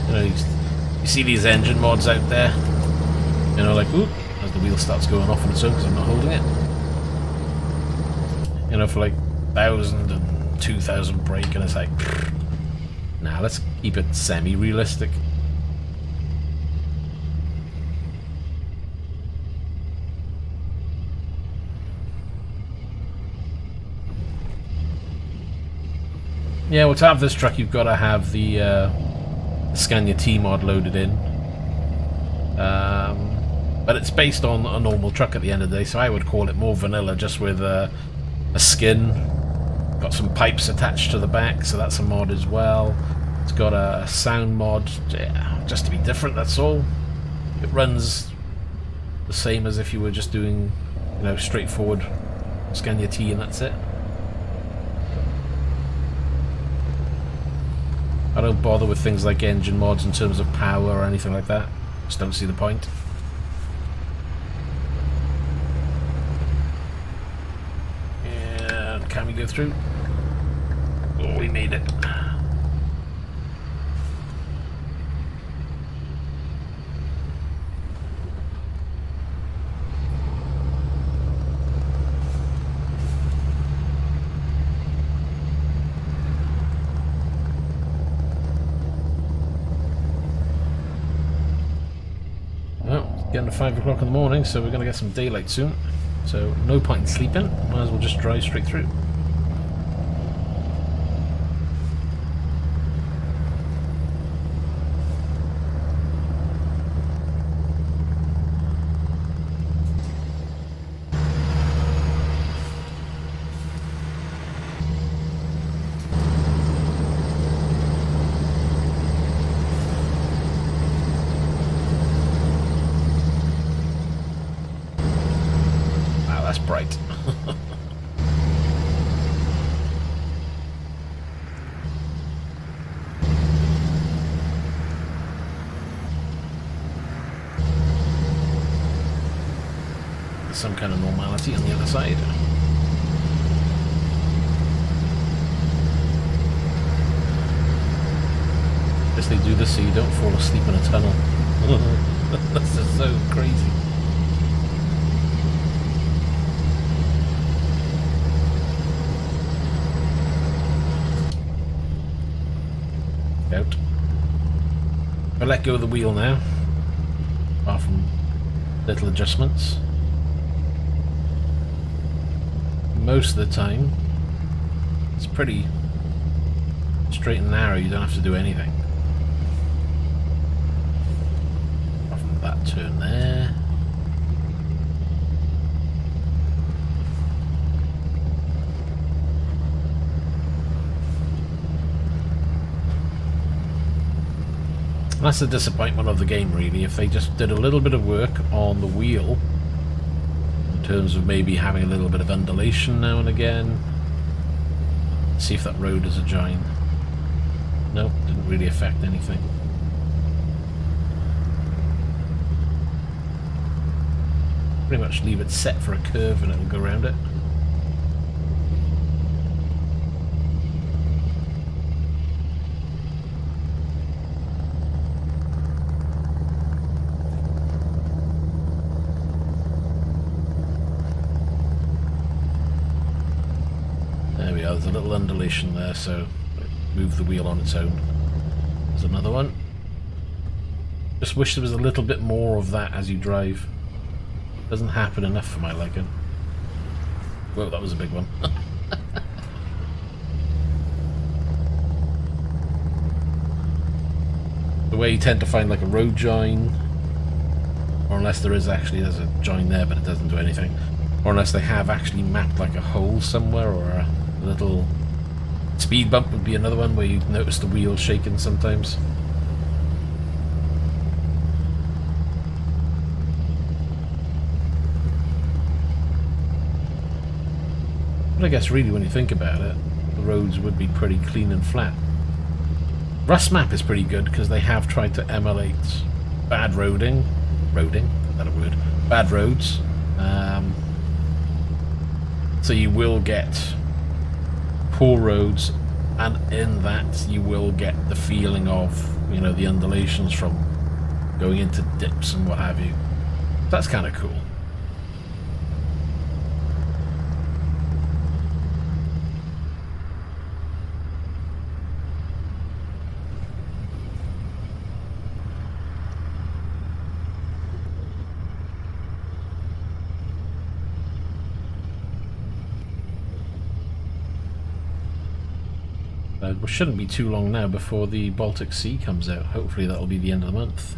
You know, you see these engine mods out there, you know, like, oop, as the wheel starts going off on its own because I'm not holding it. You know, for like 1,000 and 2,000 brake, and it's like, nah, let's keep it semi-realistic. Yeah, well, to have this truck, you've got to have the Scania T mod loaded in. But it's based on a normal truck at the end of the day, so I would call it more vanilla, just with a skin. Got some pipes attached to the back, so that's a mod as well. It's got a sound mod, yeah, just to be different, that's all. It runs the same as if you were just doing, you know, straightforward Scania T, and that's it. I don't bother with things like engine mods in terms of power or anything like that. Just don't see the point. And can we go through? Oh, we made it. Getting to 5 o'clock in the morning, so we're going to get some daylight soon. So no point in sleeping, might as well just drive straight through. bright. There's some kind of normality on the other side. Guess they do this so you don't fall asleep in a tunnel. This is so crazy. Out. If I let go of the wheel now, apart from little adjustments, most of the time it's pretty straight and narrow, you don't have to do anything. Apart from that turn there. That's the disappointment of the game, really. If they just did a little bit of work on the wheel, in terms of maybe having a little bit of undulation now and again. See if that road is a join. Nope, didn't really affect anything. Pretty much leave it set for a curve and it'll go around it. There's a little undulation there, so move the wheel on its own. There's another one. Just wish there was a little bit more of that as you drive. Doesn't happen enough for my liking. Whoa, that was a big one. The way you tend to find like a road join, or unless there's a join there but it doesn't do anything, or unless they have actually mapped like a hole somewhere, or a little speed bump would be another one where you notice the wheel shaking sometimes. But I guess really when you think about it, the roads would be pretty clean and flat. Rust map is pretty good because they have tried to emulate bad roading, is that a word? Bad roads. So you will get poor roads, and in that you will get the feeling of, you know, the undulations from going into dips and what have you. That's kind of cool. It shouldn't be too long now before the Baltic Sea comes out. Hopefully that'll be the end of the month.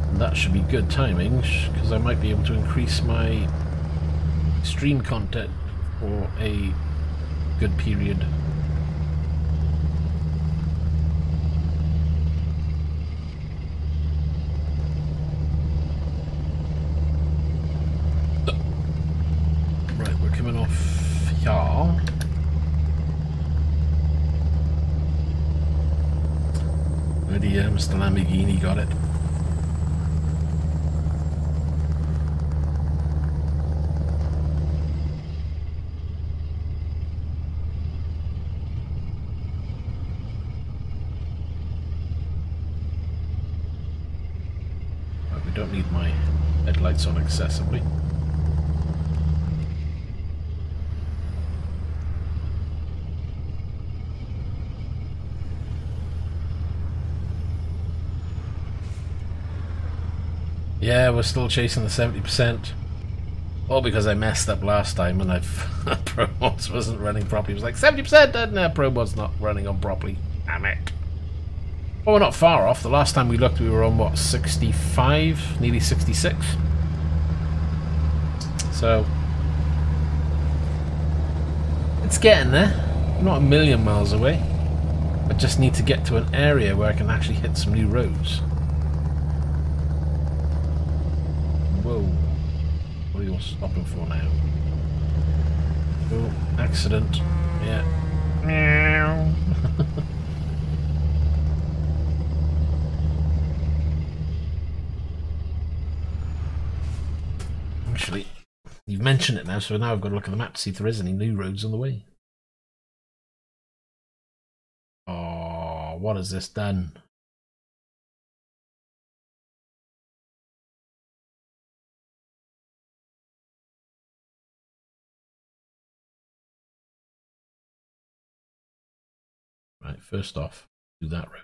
And that should be good timing, because I might be able to increase my stream content for a good period. Mr. Lamborghini got it. Right, we don't need my headlights on excessively. Yeah, we're still chasing the 70%. All because I messed up last time and promods wasn't running properly. It was like 70%, and promods not running on properly. Damn it. Well, we're not far off. The last time we looked, we were on what, 65, nearly 66. So it's getting there. Not a million miles away. I just need to get to an area where I can actually hit some new roads. Whoa. What are you all stopping for now? Oh, accident. Yeah. Meow. Actually, you've mentioned it now, so now I've got to look at the map to see if there is any new roads on the way. Oh, what has this done? Right, first off, do that road.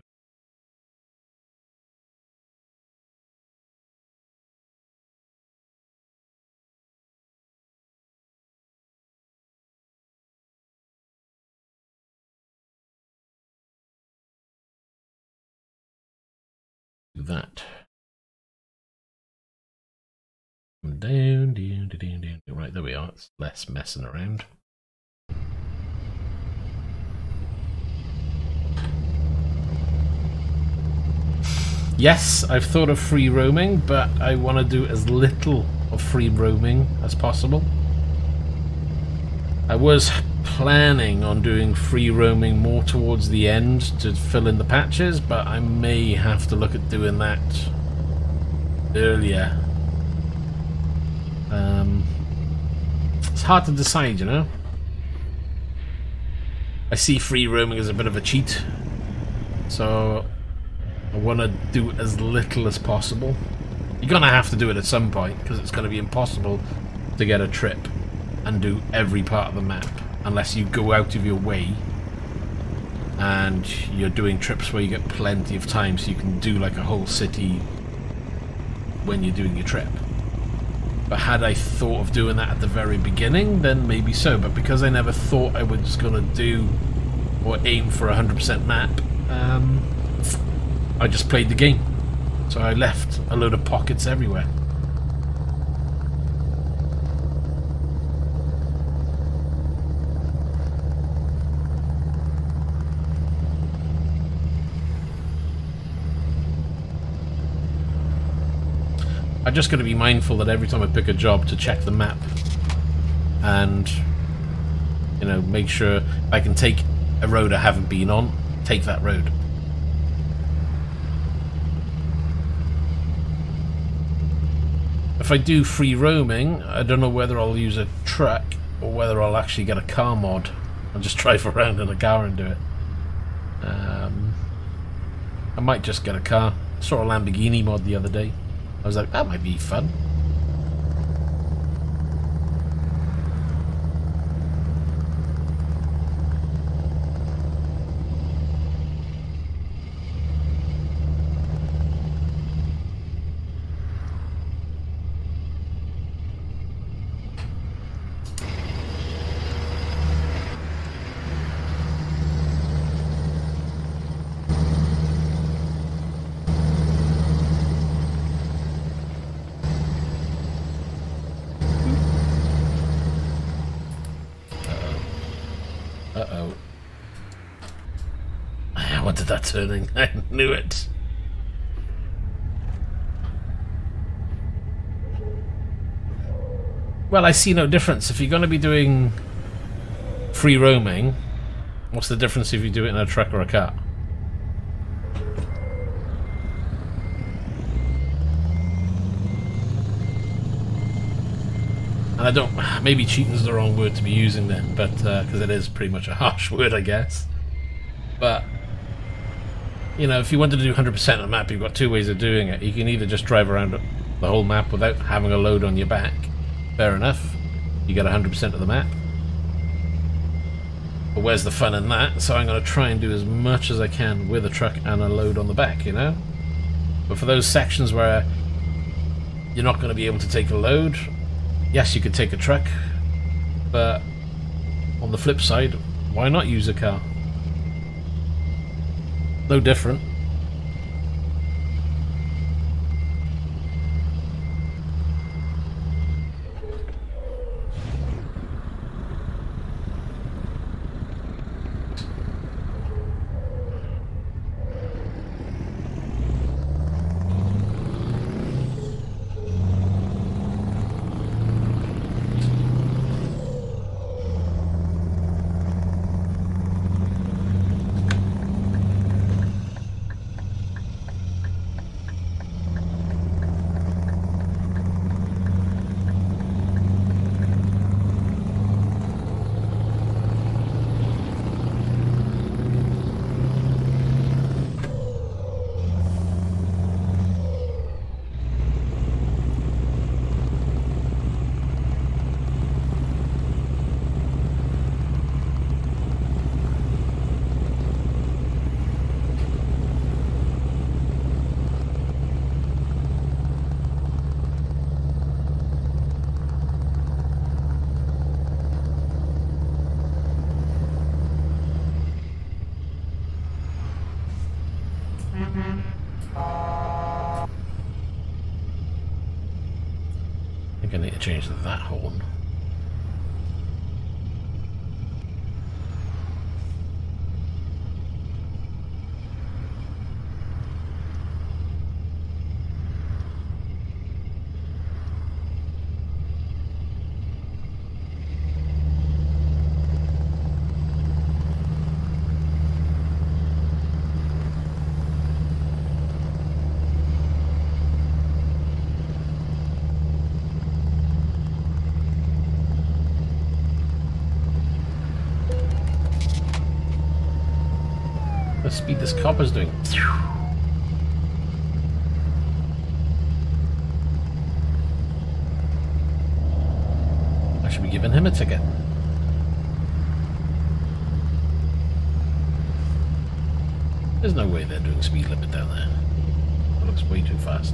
Do that. Down, down, down, down. Right, there we are. It's less messing around. Yes, I've thought of free roaming, but I want to do as little of free roaming as possible. I was planning on doing free roaming more towards the end to fill in the patches, but I may have to look at doing that earlier. It's hard to decide, you know? I see free roaming as a bit of a cheat, so I want to do as little as possible. You're going to have to do it at some point, because it's going to be impossible to get a trip and do every part of the map, unless you go out of your way and you're doing trips where you get plenty of time, so you can do like a whole city when you're doing your trip. But had I thought of doing that at the very beginning, then maybe so. But because I never thought I was going to do or aim for a 100% map, I just played the game. So I left a load of pockets everywhere. I'm just going to be mindful that every time I pick a job to check the map and, you know, make sure I can take a road I haven't been on, take that road. If I do free roaming, I don't know whether I'll use a truck or whether I'll actually get a car mod and just drive around in a car and do it. I might just get a car. I saw a Lamborghini mod the other day. I was like, that might be fun. Uh-oh. I wanted that turning. I knew it. Well, I see no difference. If you're going to be doing free roaming, what's the difference if you do it in a truck or a car? And I don't, maybe cheating is the wrong word to be using then, but because it is pretty much a harsh word, I guess. But, you know, if you wanted to do 100% of the map, you've got two ways of doing it. You can either just drive around the whole map without having a load on your back. Fair enough. You get 100% of the map. But where's the fun in that? So I'm going to try and do as much as I can with a truck and a load on the back, you know? But for those sections where you're not going to be able to take a load, yes, you could take a truck, but on the flip side, why not use a car? No different. change that horn. The speed this copper's doing. I should be giving him a ticket. There's no way they're doing speed limit down there. It looks way too fast.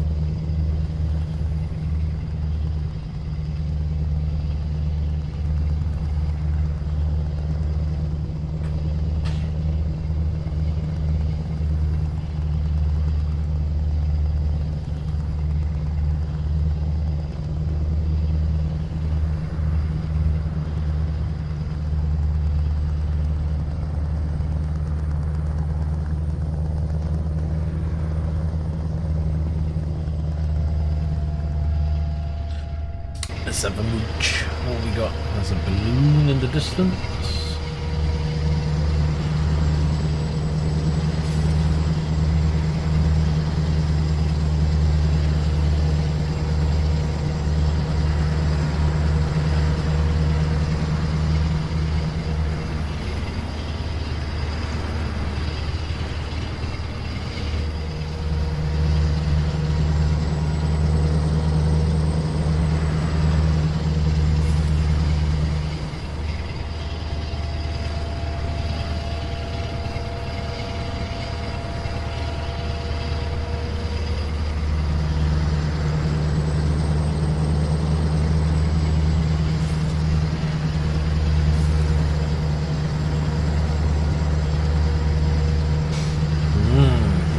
Let's have a mooch. What we got? There's a balloon in the distance.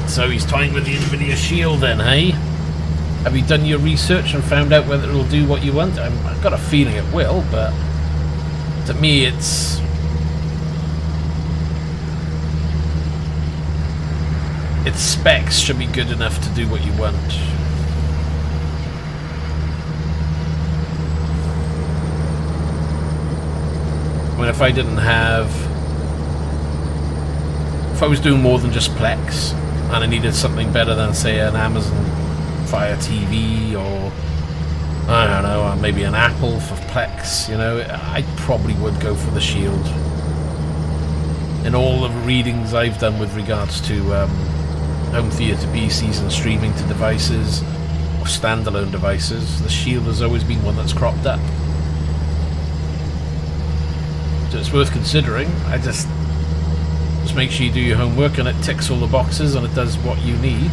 So he's toying with the NVIDIA Shield then, hey? Have you done your research and found out whether it'll do what you want? I've got a feeling it will, but to me its specs should be good enough to do what you want. I mean, if I was doing more than just Plex, and I needed something better than, say, an Amazon Fire TV, or I don't know, or maybe an Apple for Plex, you know, I probably would go for the Shield. In all the readings I've done with regards to home theatre PCs and streaming to devices, or standalone devices, the Shield has always been one that's cropped up. So it's worth considering. Just make sure you do your homework and it ticks all the boxes and it does what you need.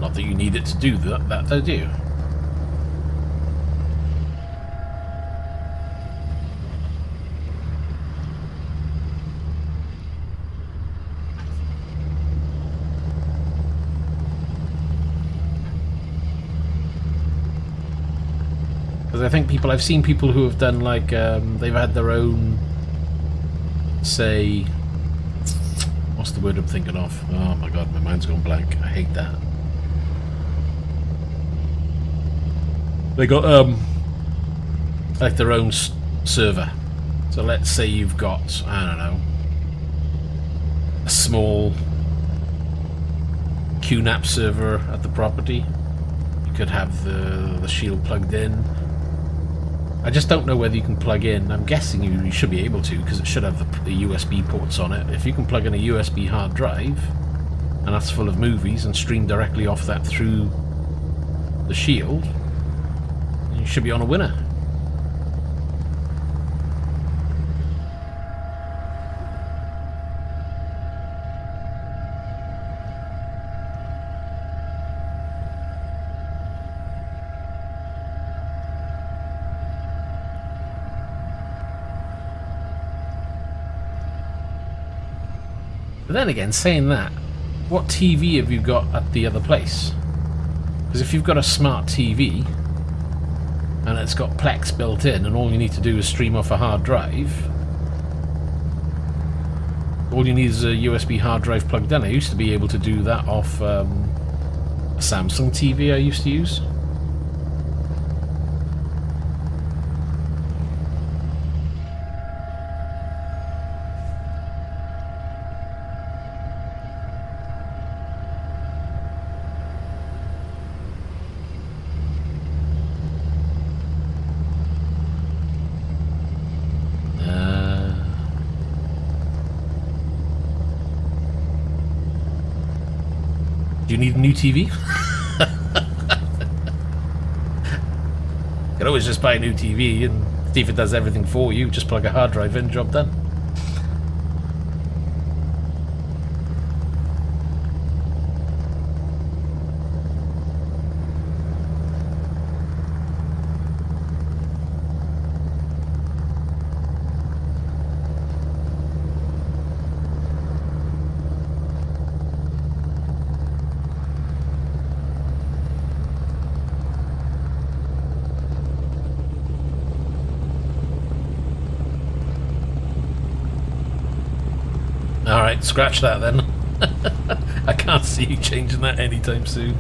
Not that you need it to do that though, do you? Because I think I've seen people who have done like, they've had their own, say, what's the word I'm thinking of? Oh my god, my mind's gone blank. I hate that. They got, like their own server. So let's say you've got, I don't know, a small QNAP server at the property. You could have the Shield plugged in. I just don't know whether you can plug in. I'm guessing you should be able to, because it should have the USB ports on it. If you can plug in a USB hard drive, and that's full of movies, and stream directly off that through the Shield, you should be on a winner. But then again, saying that, what TV have you got at the other place? Because if you've got a smart TV and it's got Plex built in and all you need to do is stream off a hard drive, all you need is a USB hard drive plugged in. I used to be able to do that off a Samsung TV I used to use. Do you need a new TV? You can always just buy a new TV and see if it does everything for you. Just plug a hard drive in, job done. Alright, scratch that then. I can't see you changing that anytime soon.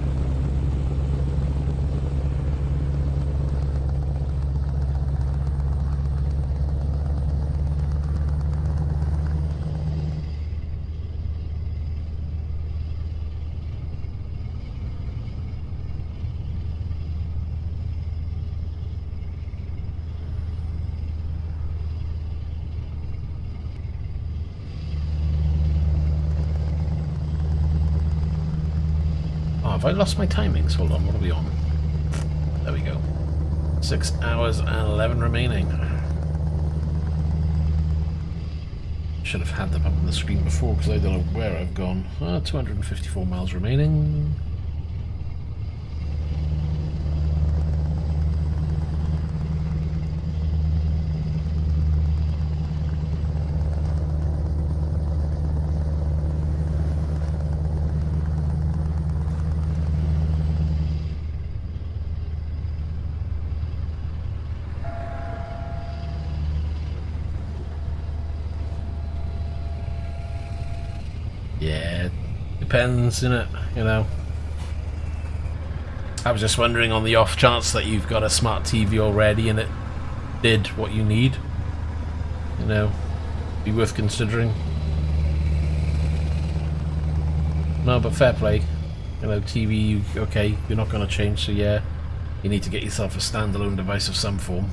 Have I lost my timings? Hold on, what are we on? There we go. 6 hours and 11 remaining. Should have had them up on the screen before because I don't know where I've gone. 254 miles remaining. Yeah, depends, innit? You know. I was just wondering on the off chance that you've got a smart TV already and it did what you need. You know, be worth considering. No, but fair play. You know, TV, okay, you're not going to change, so yeah, you need to get yourself a standalone device of some form.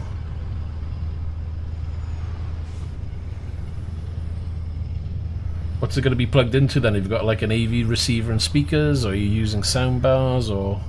What's it going to be plugged into then? Have you got like an AV receiver and speakers, or are you using sound bars, or?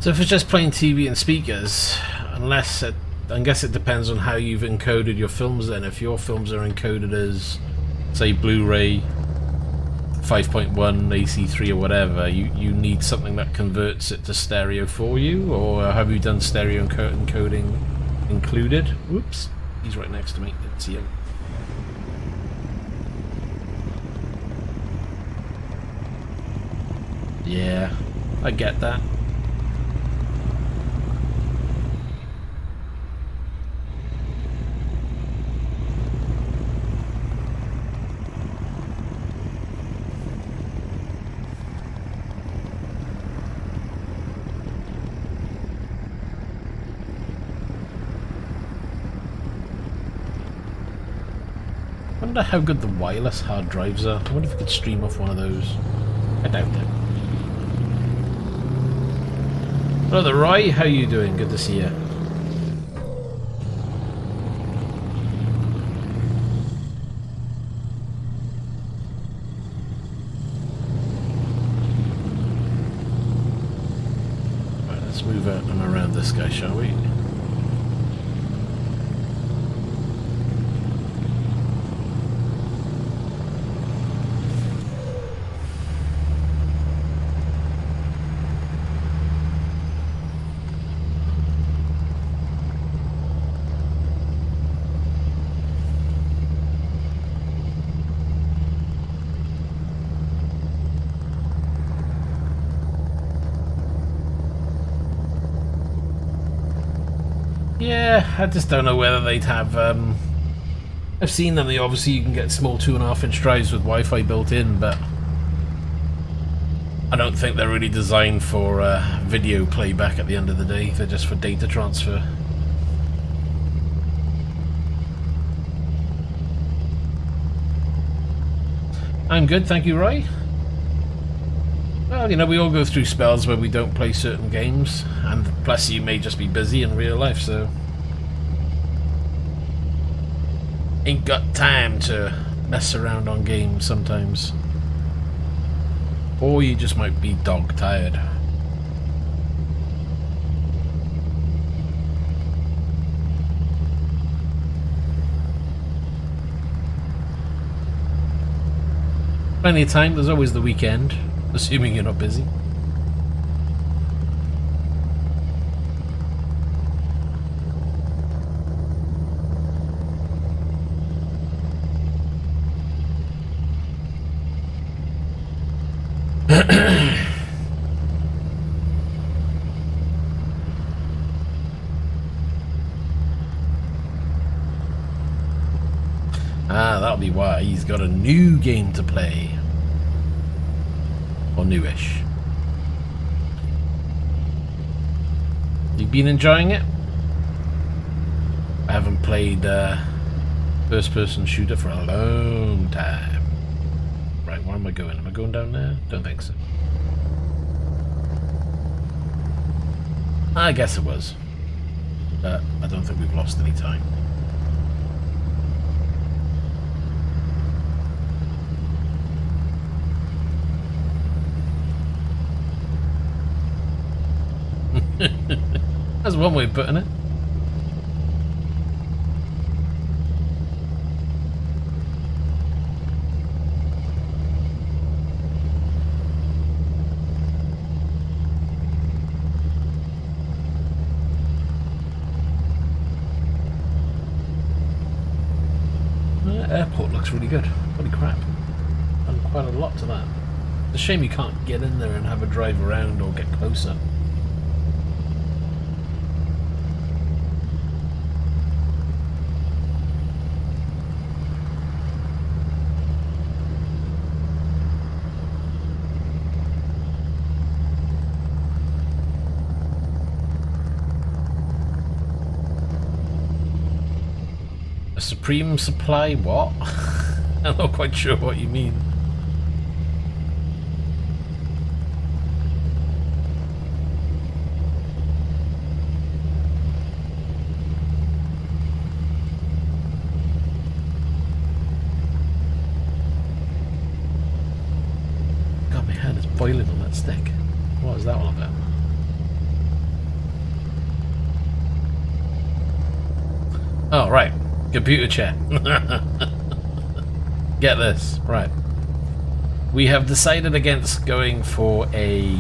So if it's just plain TV and speakers, unless it, I guess it depends on how you've encoded your films then. If your films are encoded as, say, Blu-ray 5.1, AC3 or whatever, you need something that converts it to stereo for you, or have you done stereo encoding included? Whoops, he's right next to me, didn't see him. Yeah, I get that. I wonder how good the wireless hard drives are. I wonder if we could stream off one of those. I doubt it. Brother Roy, how you doing? Good to see you. Right, let's move out and around this guy, shall we? Yeah, I just don't know whether they'd have, I've seen them, obviously you can get small 2.5-inch drives with Wi-Fi built in, but I don't think they're really designed for video playback at the end of the day. They're just for data transfer. I'm good, thank you, Roy. Well, you know, we all go through spells where we don't play certain games, and plus you may just be busy in real life, so ain't got time to mess around on games sometimes. Or you just might be dog tired. Plenty of time, there's always the weekend. Assuming you're not busy. Ah, that'll be why he's got a new game to play. Or newish. You've been enjoying it? I haven't played first-person shooter for a long time. Right, where am I going? Am I going down there? Don't think so. I guess it was. But I don't think we've lost any time. That's one way of putting it. The airport looks really good. Holy crap. Done quite a lot to that. It's a shame you can't get in there and have a drive around or get closer. Supreme supply what? I'm not quite sure what you mean. God, my head is boiling on that stick. What is that all about? Oh, right. Computer chair. Get this. Right. We have decided against going for a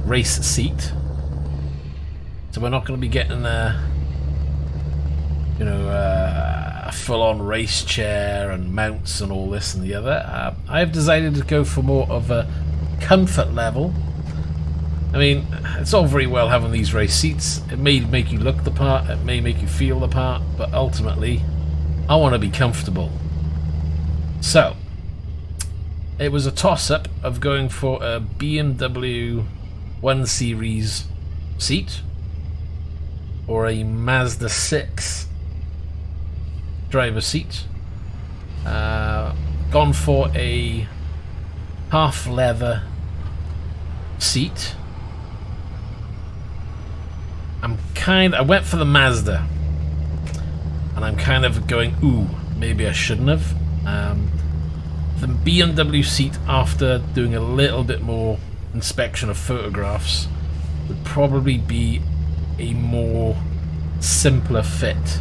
race seat. So we're not going to be getting a, you know, a full-on race chair and mounts and all this and the other. I've decided to go for more of a comfort level. I mean, it's all very well having these race seats. It may make you look the part, it may make you feel the part, but ultimately, I want to be comfortable. So, it was a toss-up of going for a BMW 1 Series seat or a Mazda 6 driver seat. Gone for a half leather seat. I went for the Mazda, and I'm kind of going, ooh, maybe I shouldn't have. The BMW seat, after doing a little bit more inspection of photographs, would probably be a more simpler fit.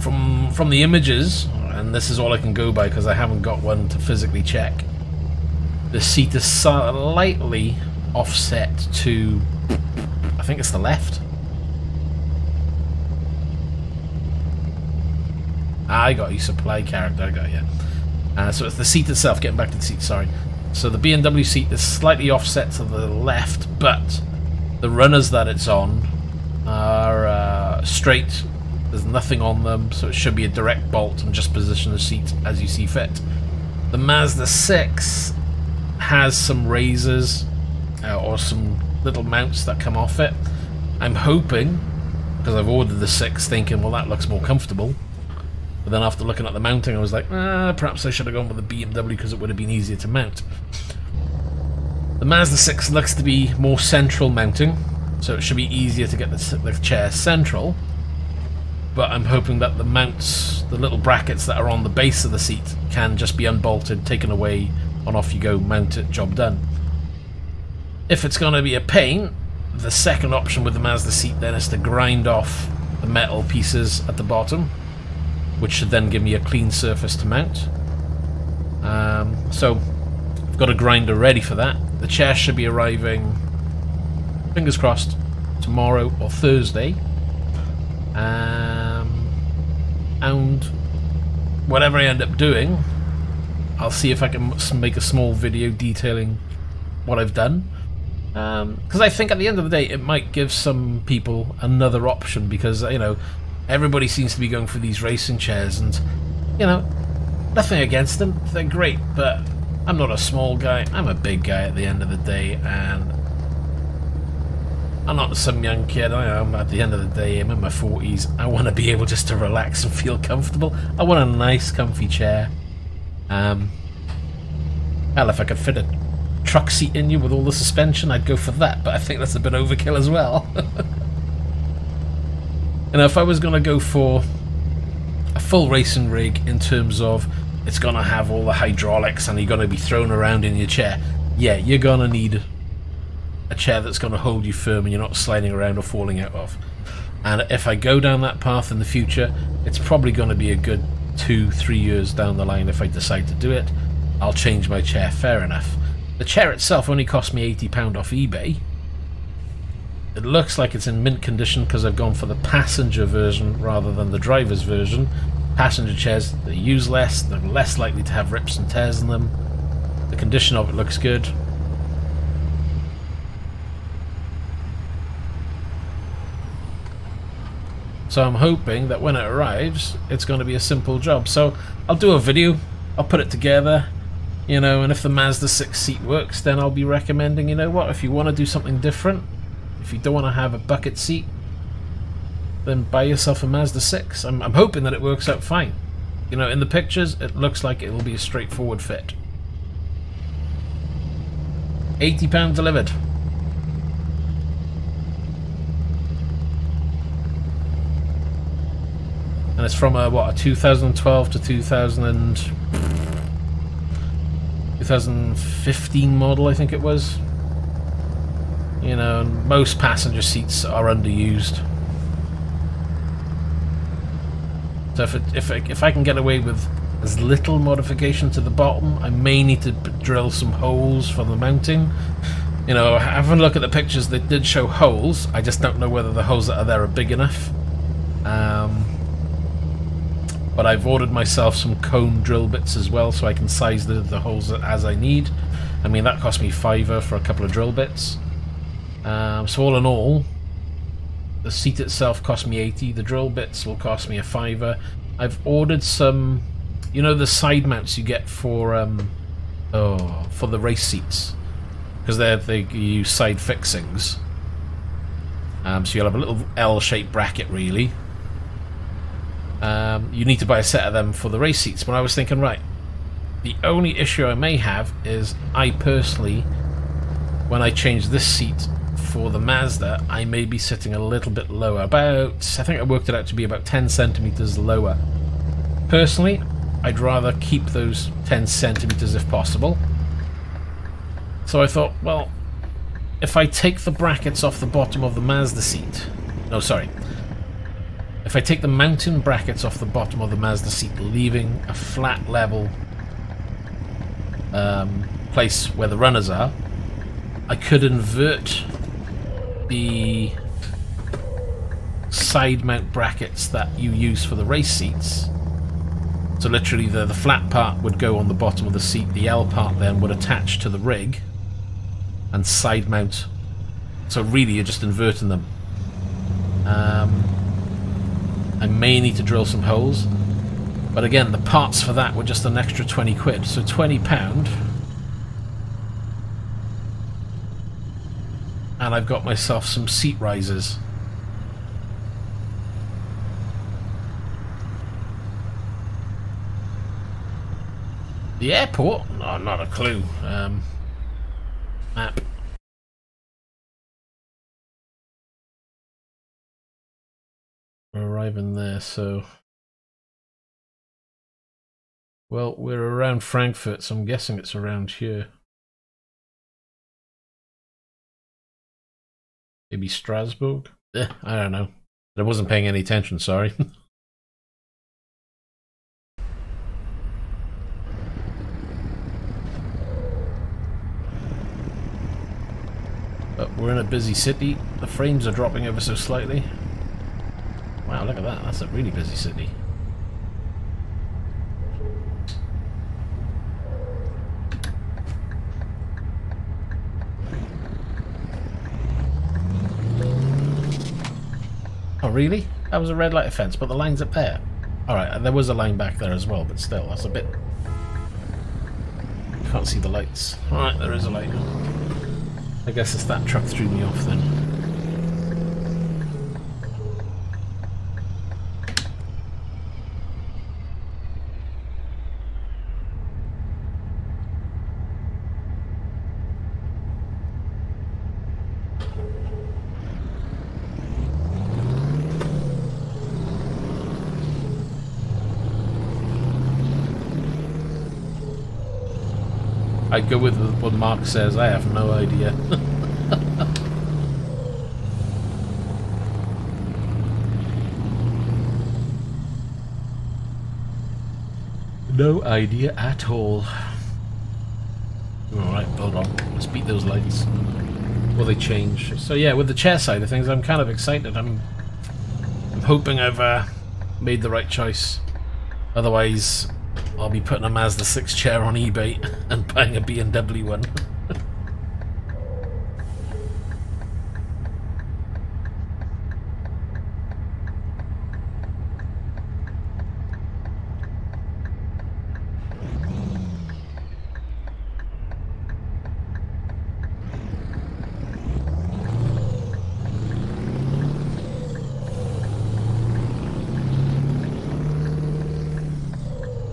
From the images, and this is all I can go by because I haven't got one to physically check, the seat is slightly offset to, I think it's the left. I got you, supply character, I got you. So it's the seat itself, getting back to the seat, sorry. So the BMW seat is slightly offset to the left, but the runners that it's on are straight. There's nothing on them, so it should be a direct bolt and just position the seat as you see fit. The Mazda 6 has some razors or some little mounts that come off it. I'm hoping, because I've ordered the 6 thinking, well, that looks more comfortable. But then after looking at the mounting, I was like, perhaps I should have gone with the BMW because it would have been easier to mount. The Mazda 6 looks to be more central mounting, so it should be easier to get the chair central. But I'm hoping that the mounts, the little brackets that are on the base of the seat, can just be unbolted, taken away, and off you go, mount it, job done. If it's going to be a pain, the second option with the Mazda seat then is to grind off the metal pieces at the bottom, which should then give me a clean surface to mount. So I've got a grinder ready for that. The chair should be arriving, fingers crossed, tomorrow or Thursday. And whatever I end up doing, I'll see if I can make a small video detailing what I've done. Because I think at the end of the day, it might give some people another option, because, you know, everybody seems to be going for these racing chairs, and, you know, nothing against them, they're great, but I'm not a small guy, I'm a big guy at the end of the day, and I'm not some young kid. I am, at the end of the day, I'm in my 40s, I want to be able just to relax and feel comfortable. I want a nice, comfy chair. Hell, if I could fit a truck seat in you with all the suspension, I'd go for that, but I think that's a bit overkill as well. You know, if I was going to go for a full racing rig in terms of it's going to have all the hydraulics and you're going to be thrown around in your chair, yeah, you're going to need a chair that's going to hold you firm and you're not sliding around or falling out of. And if I go down that path in the future, it's probably going to be a good 2-3 years down the line if I decide to do it. I'll change my chair, fair enough. The chair itself only cost me £80 off eBay. It looks like it's in mint condition because I've gone for the passenger version rather than the driver's version. Passenger chairs, they use less, they're less likely to have rips and tears in them. The condition of it looks good. So I'm hoping that when it arrives, it's going to be a simple job. So I'll do a video, I'll put it together, you know, and if the Mazda 6 seat works, then I'll be recommending, you know what, if you want to do something different, if you don't want to have a bucket seat, then buy yourself a Mazda 6. I'm hoping that it works out fine. You know, in the pictures, it looks like it will be a straightforward fit. £80 delivered. And it's from a, what, a 2012 to 2015 model, I think it was. You know, most passenger seats are underused. So if I can get away with as little modification to the bottom, I may need to drill some holes for the mounting. You know, having a look at the pictures, they did show holes. I just don't know whether the holes that are there are big enough. But I've ordered myself some cone drill bits as well, so I can size the holes as I need. I mean, that cost me £5 for a couple of drill bits. So all in all, the seat itself cost me 80. The drill bits will cost me a £5. I've ordered some, you know, the side mounts you get for the race seats, because they use side fixings. So you'll have a little L-shaped bracket, really. You need to buy a set of them for the race seats. But I was thinking, right, the only issue I may have is I personally, when I change this seat for the Mazda, I may be sitting a little bit lower. I think I worked it out to be about 10 centimeters lower. Personally, I'd rather keep those 10 centimeters if possible. So I thought, well, if I take the brackets off the bottom of the Mazda seat... No, sorry. If I take the mounting brackets off the bottom of the Mazda seat, leaving a flat level place where the runners are, I could invert the side mount brackets that you use for the race seats. So literally the flat part would go on the bottom of the seat, the L part then would attach to the rig and side mount. So really you're just inverting them. I may need to drill some holes, but again, the parts for that were just an extra 20 quid, so £20, and I've got myself some seat risers. The airport? No, not a clue. Map. We're arriving there, so... Well, we're around Frankfurt, so I'm guessing it's around here. Maybe Strasbourg? I don't know. I wasn't paying any attention, sorry. But we're in a busy city. The frames are dropping ever so slightly. Wow, look at that. That's a really busy city. Oh, really? That was a red light offence, but the line's up there. Alright, there was a line back there as well, but still, that's a bit... Can't see the lights. Alright, there is a light. I guess it's that truck threw me off then. I'd go with what Mark says, I have no idea. No idea at all. Alright, hold on. Let's beat those lights. Will they change? So yeah, with the chair side of things, I'm kind of excited. I'm hoping I've made the right choice. Otherwise, I'll be putting a Mazda 6 chair on eBay and buying a BMW one.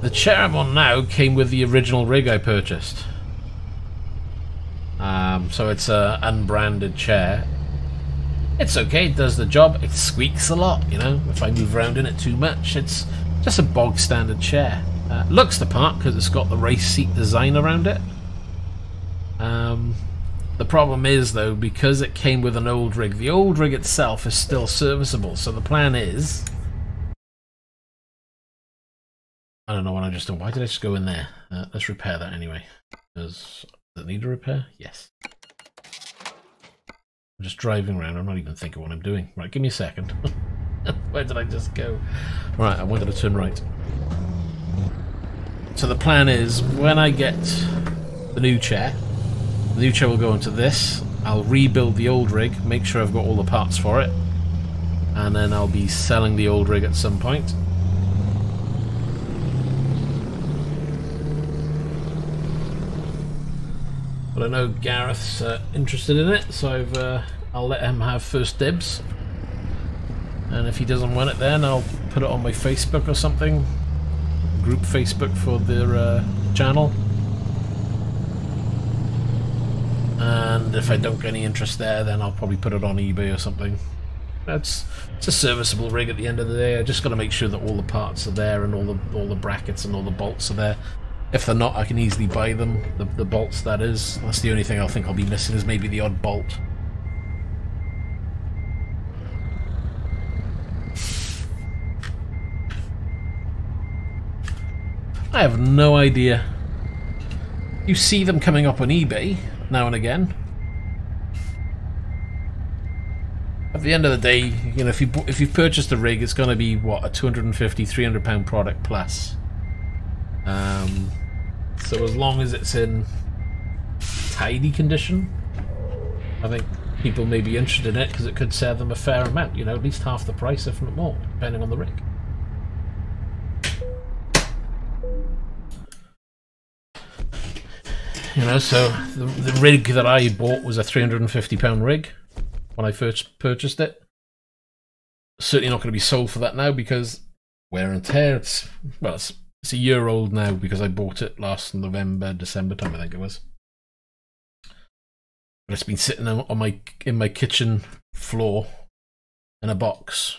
The chair I'm on now came with the original rig I purchased. So it's an unbranded chair. It's okay, it does the job. It squeaks a lot, you know, if I move around in it too much. It's just a bog standard chair. Looks the part because it's got the race seat design around it. The problem is, though, because it came with an old rig, the old rig itself is still serviceable. So the plan is I don't know what I just done. Why did I just go in there? Let's repair that anyway. Does it need a repair? Yes. I'm just driving around. I'm not even thinking what I'm doing. Right, give me a second. Where did I just go? Right, I wanted to turn right. So the plan is, when I get the new chair will go into this. I'll rebuild the old rig, make sure I've got all the parts for it, and then I'll be selling the old rig at some point. But I know Gareth's interested in it, so I'll let him have first dibs. And if he doesn't want it, then I'll put it on my Facebook or something. Group Facebook for their channel. And if I don't get any interest there, then I'll probably put it on eBay or something. It's a serviceable rig at the end of the day. I just got to make sure that all the parts are there and all the brackets and all the bolts are there. If they're not, I can easily buy them. The bolts, that is. That's the only thing I think I'll be missing, is maybe the odd bolt. I have no idea. You see them coming up on eBay now and again. At the end of the day, you know, if you've purchased a rig, it's going to be what, a £250–300 product plus. So as long as it's in tidy condition, I think people may be interested in it, because it could save them a fair amount. You know, at least half the price, if not more, depending on the rig. You know, so the rig that I bought was a £350 rig when I first purchased it. Certainly not going to be sold for that now, because wear and tear. It's a year old now, because I bought it last November, December time, I think it was. But it's been sitting on in my kitchen floor in a box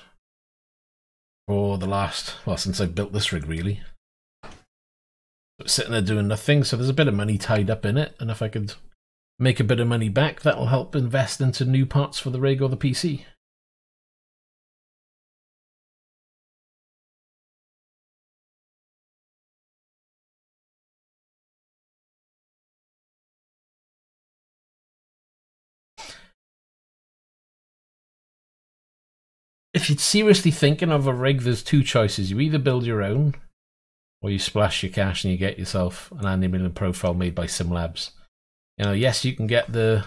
for the last, well, since I built this rig, really. But sitting there doing nothing, so there's a bit of money tied up in it, and if I could make a bit of money back, that'll help invest into new parts for the rig or the PC. If you're seriously thinking of a rig, there's two choices. You either build your own, or you splash your cash and you get yourself an animated profile made by SimLabs. You know, yes, you can get the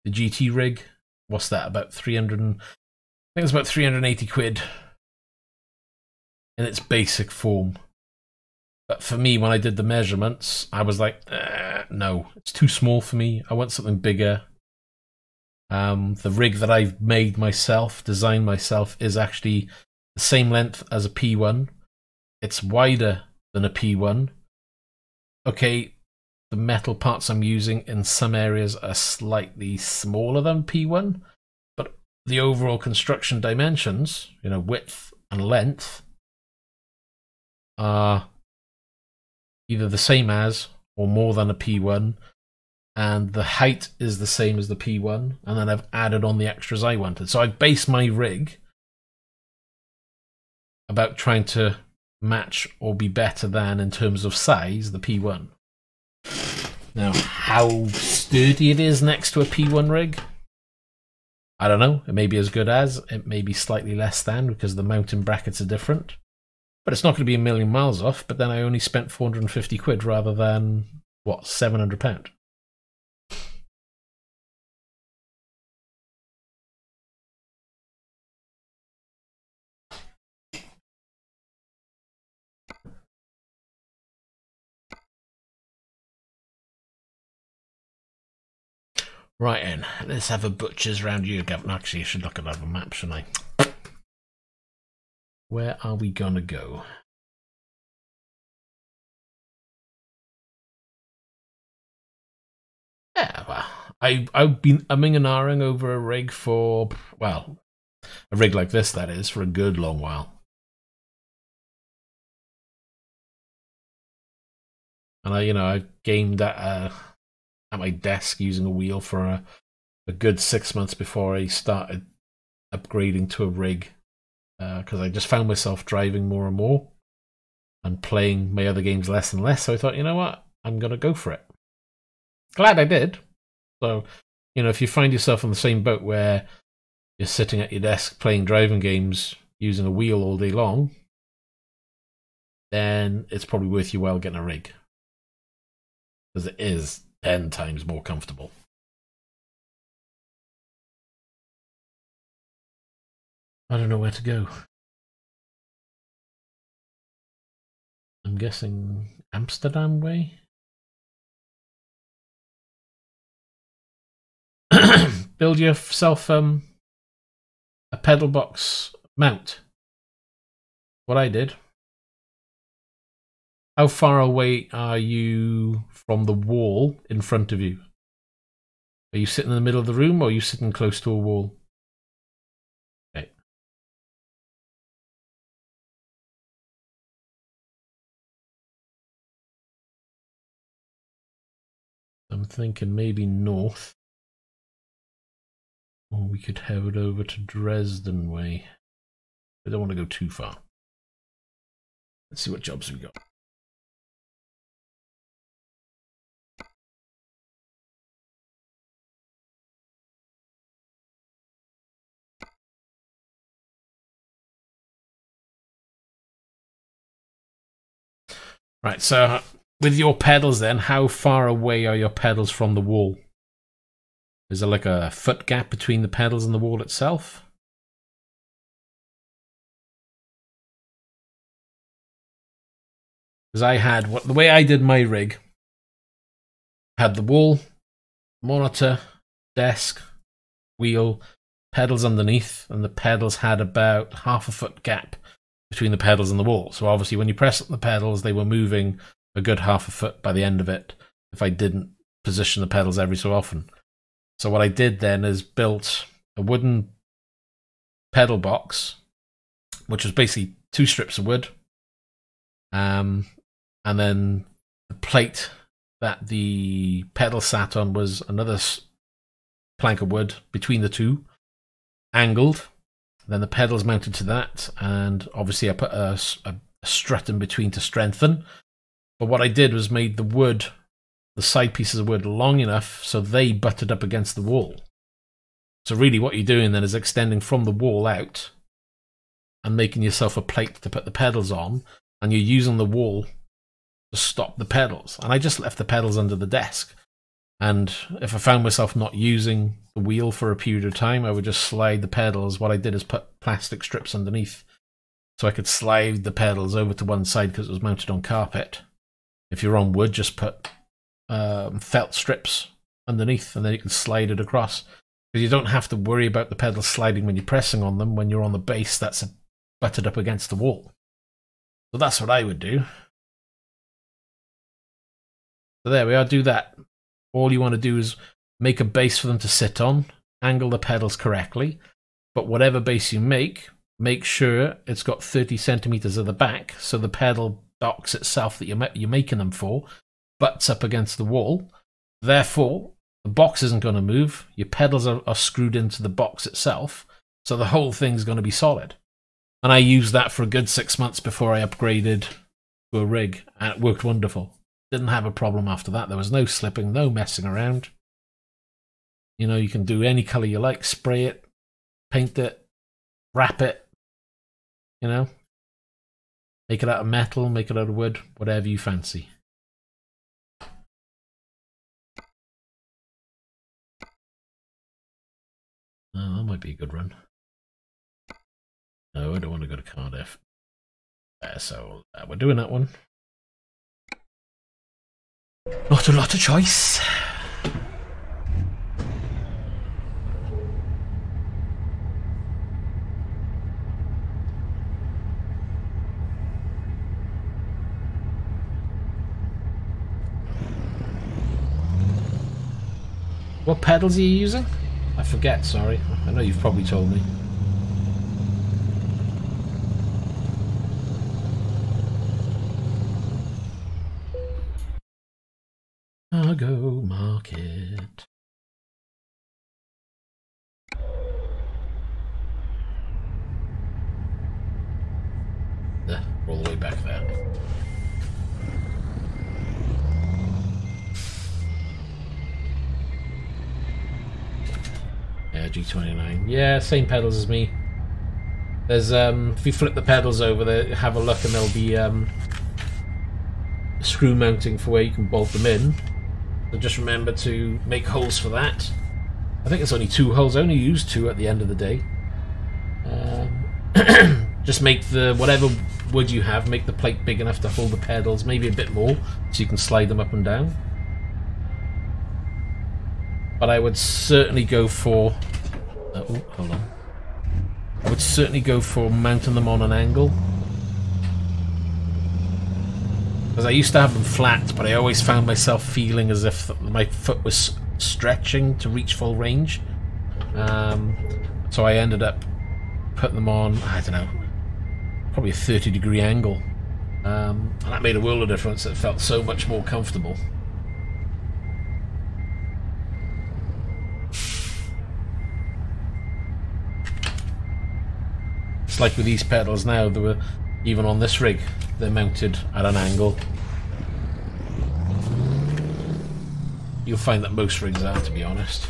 GT rig. What's that? About 300? I think it's about 380 quid in its basic form. But for me, when I did the measurements, I was like, no, it's too small for me. I want something bigger. The rig that I've made myself, designed myself, is actually the same length as a P1. It's wider than a P1. Okay, the metal parts I'm using in some areas are slightly smaller than P1, but the overall construction dimensions, you know, width and length, are either the same as or more than a P1, and the height is the same as the P1, and then I've added on the extras I wanted. So I based my rig about trying to match or be better than, in terms of size, the P1. Now, how sturdy it is next to a P1 rig, I don't know. It may be as good as, it may be slightly less than, because the mounting brackets are different. But it's not going to be a million miles off. But then I only spent 450 quid rather than, what, £700. Right then, let's have a butcher's round here, Gavin. Actually, I should look at a map, shouldn't I? Where are we gonna go? Yeah, well, I've been umming and ahhing over a rig for, well, a rig like this, that is, for a good long while. And I gamed at my desk using a wheel for a good 6 months before I started upgrading to a rig, because I just found myself driving more and more. and playing my other games less and less. So I thought, you know what, I'm going to go for it. Glad I did. So, you know, if you find yourself on the same boat where you're sitting at your desk playing driving games using a wheel all day long, then it's probably worth your while getting a rig. Because it is 10 times more comfortable. I don't know where to go. I'm guessing Amsterdam way? Build yourself a pedal box mount. What I did. How far away are you from the wall in front of you? Are you sitting in the middle of the room or are you sitting close to a wall? Okay. I'm thinking maybe north. Or we could head over to Dresden way. I don't want to go too far. Let's see what jobs we got. Right, so with your pedals then, how far away are your pedals from the wall? Is there like a foot gap between the pedals and the wall itself? Because I had, the way I did my rig, had the wall, monitor, desk, wheel, pedals underneath, and the pedals had about half a foot gap between the pedals and the wall. So obviously when you press the pedals, they were moving a good half a foot by the end of it if I didn't position the pedals every so often. So what I did then is built a wooden pedal box, which was basically 2 strips of wood, and then the plate that the pedal sat on was another plank of wood between the two, angled. Then the pedals mounted to that, and obviously I put a strut in between to strengthen. But what I did was made the wood, the side pieces of wood, long enough so they butted up against the wall. So really what you're doing then is extending from the wall out and making yourself a plate to put the pedals on, and you're using the wall to stop the pedals. And I just left the pedals under the desk. And if I found myself not using the wheel for a period of time, I would just slide the pedals. What I did is put plastic strips underneath so I could slide the pedals over to one side because it was mounted on carpet. If you're on wood, just put felt strips underneath and then you can slide it across. Because you don't have to worry about the pedals sliding when you're pressing on them. When you're on the base, that's butted up against the wall. So that's what I would do. So there we are, do that. All you want to do is make a base for them to sit on, angle the pedals correctly, but whatever base you make sure it's got 30 centimeters at the back, so the pedal box itself that you're making them for butts up against the wall. Therefore, the box isn't going to move. Your pedals are screwed into the box itself, so the whole thing's going to be solid. And I used that for a good 6 months before I upgraded to a rig, and it worked wonderful. Didn't have a problem after that. There was no slipping, no messing around. You know, you can do any color you like, spray it, paint it, wrap it, you know. Make it out of metal, make it out of wood, whatever you fancy. Oh, that might be a good run. No, I don't want to go to Cardiff. So we're doing that one. Not a lot of choice. What pedals are you using? I forget, sorry. I know you've probably told me. Cargo market. All the way back there. Yeah, G29. Yeah, same pedals as me. There's if you flip the pedals over there, have a look, and there'll be screw mounting for where you can bolt them in. So just remember to make holes for that. I think it's only 2 holes. I only use 2 at the end of the day. Just make the whatever wood you have, make the plate big enough to hold the pedals, maybe a bit more, so you can slide them up and down. But I would certainly go for... oh, hold on. I would certainly go for mounting them on an angle. Because I used to have them flat, but I always found myself feeling as if my foot was stretching to reach full range. So I ended up putting them on, I don't know, probably a 30-degree angle. And that made a world of difference. It felt so much more comfortable. It's like with these pedals now, they were, even on this rig, they're mounted at an angle. You'll find that most rigs are, to be honest.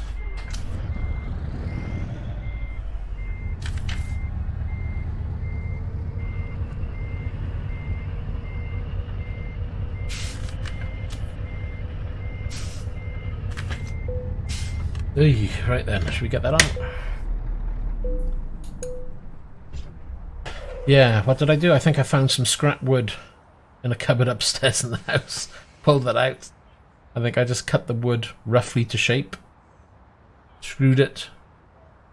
Oy, right then, should we get that on? Yeah, what did I do? I think I found some scrap wood in a cupboard upstairs in the house. Pulled that out. I think I just cut the wood roughly to shape. Screwed it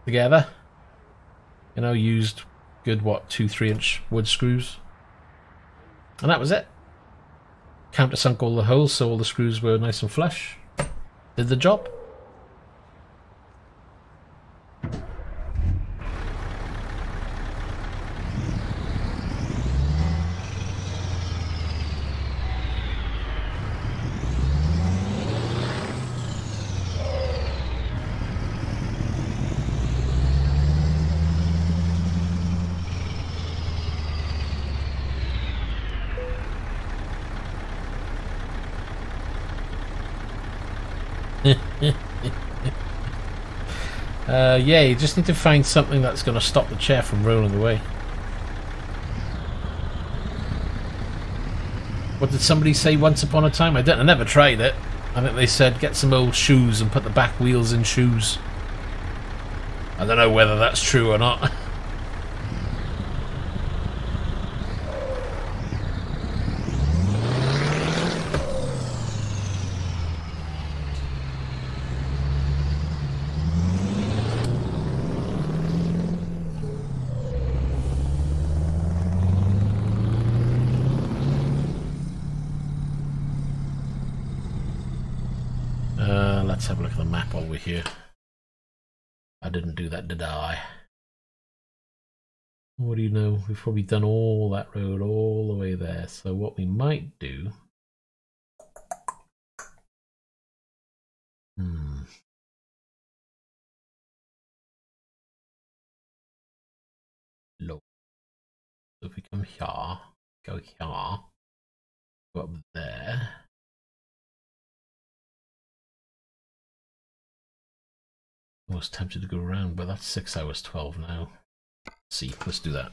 together. You know, used good, what, 2-3 inch wood screws. And that was it. Countersunk all the holes so all the screws were nice and flush. Did the job. Yeah, you just need to find something that's going to stop the chair from rolling away. What did somebody say once upon a time? I never tried it. I think they said get some old shoes and put the back wheels in shoes. I don't know whether that's true or not. Let's have a look at the map while we're here. I didn't do that, did I? What do you know? We've probably done all that road all the way there. So what we might do... Look. So if we come here, go here, go up there. I was tempted to go around, but that's 6 hours 12 now. Let's see, let's do that.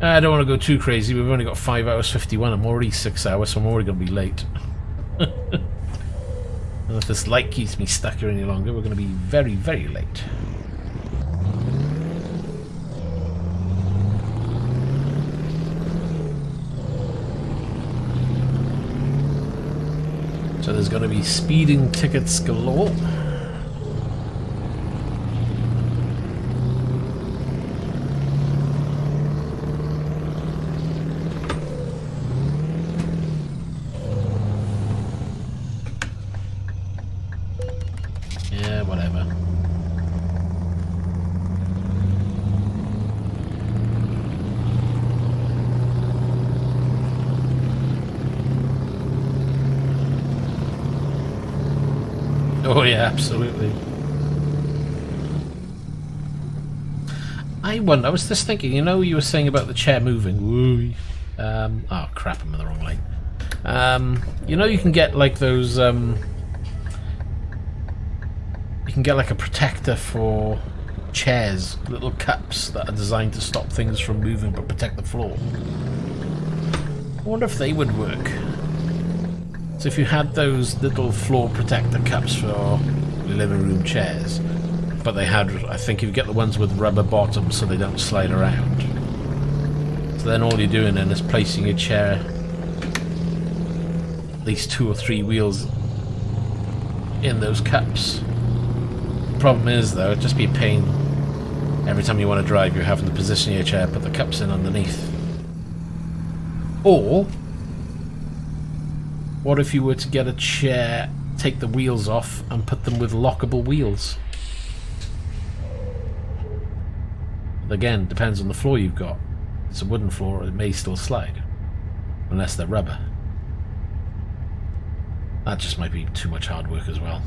I don't want to go too crazy. We've only got 5 hours 51. I'm already 6 hours, so I'm already going to be late. And if this light keeps me stuck here any longer, we're going to be very, very late. So there's going to be speeding tickets galore. Yeah, whatever. Oh yeah, absolutely. I wonder, I was just thinking, you know, you were saying about the chair moving. Woo. Oh crap, I'm in the wrong lane. You know, you can get like those, you can get like a protector for chairs, little cups that are designed to stop things from moving but protect the floor. I wonder if they would work. So if you had those little floor protector cups for living room chairs, but they had, I think you get the ones with rubber bottoms so they don't slide around. So then all you're doing then is placing your chair at least 2 or 3 wheels in those cups. The problem is though, it'd just be a pain. Every time you want to drive, you're having to position your chair, put the cups in underneath. Or, what if you were to get a chair, take the wheels off, and put them with lockable wheels? Again, depends on the floor you've got. If it's a wooden floor, it may still slide. Unless they're rubber. That just might be too much hard work as well.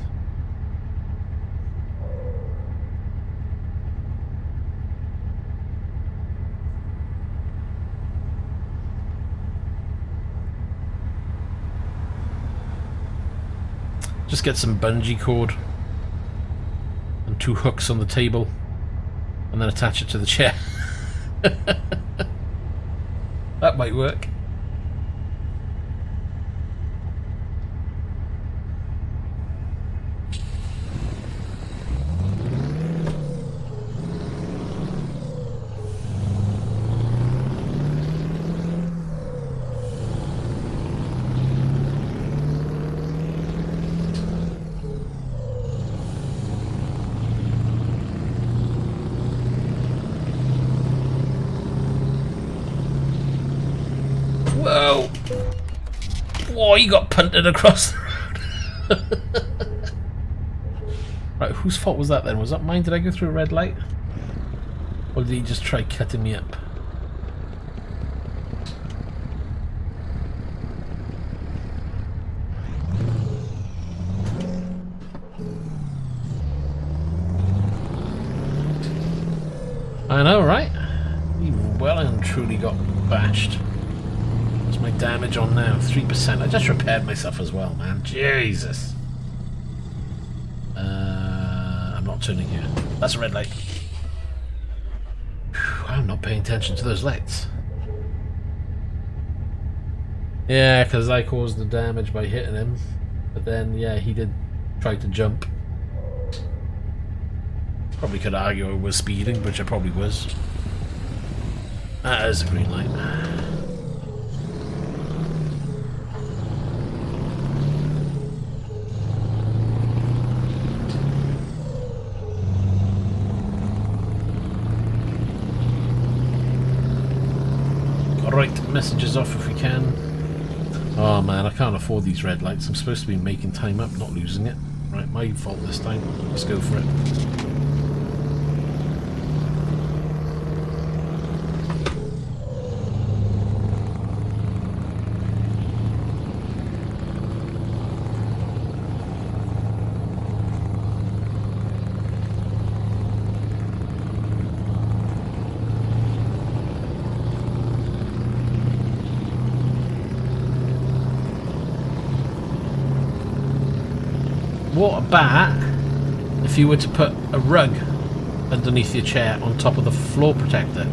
Just get some bungee cord and 2 hooks on the table and then attach it to the chair. That might work. Whoa! Whoa, you got punted across the road. Right, whose fault was that then? Was that mine? Did I go through a red light? Or did he just try cutting me up? I know, right? You've well and truly got bashed. What's my damage on now? 3%. I just repaired myself as well, man. Jesus. I'm not turning here. That's a red light. Whew, I'm not paying attention to those lights. Yeah, because I caused the damage by hitting him. But then, yeah, he did try to jump. Probably could argue I was speeding, which I probably was. That is a green light. Alright, messages off if we can. Oh man, I can't afford these red lights. I'm supposed to be making time up, not losing it. Right, my fault this time. Let's go for it. What about if you were to put a rug underneath your chair on top of the floor protector?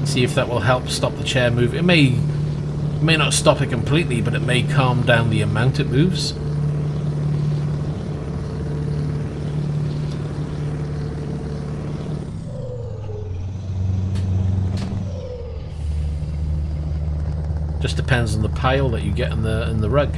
See if that will help stop the chair move. It may not stop it completely, but it may calm down the amount it moves. Just depends on the pile that you get in the rug.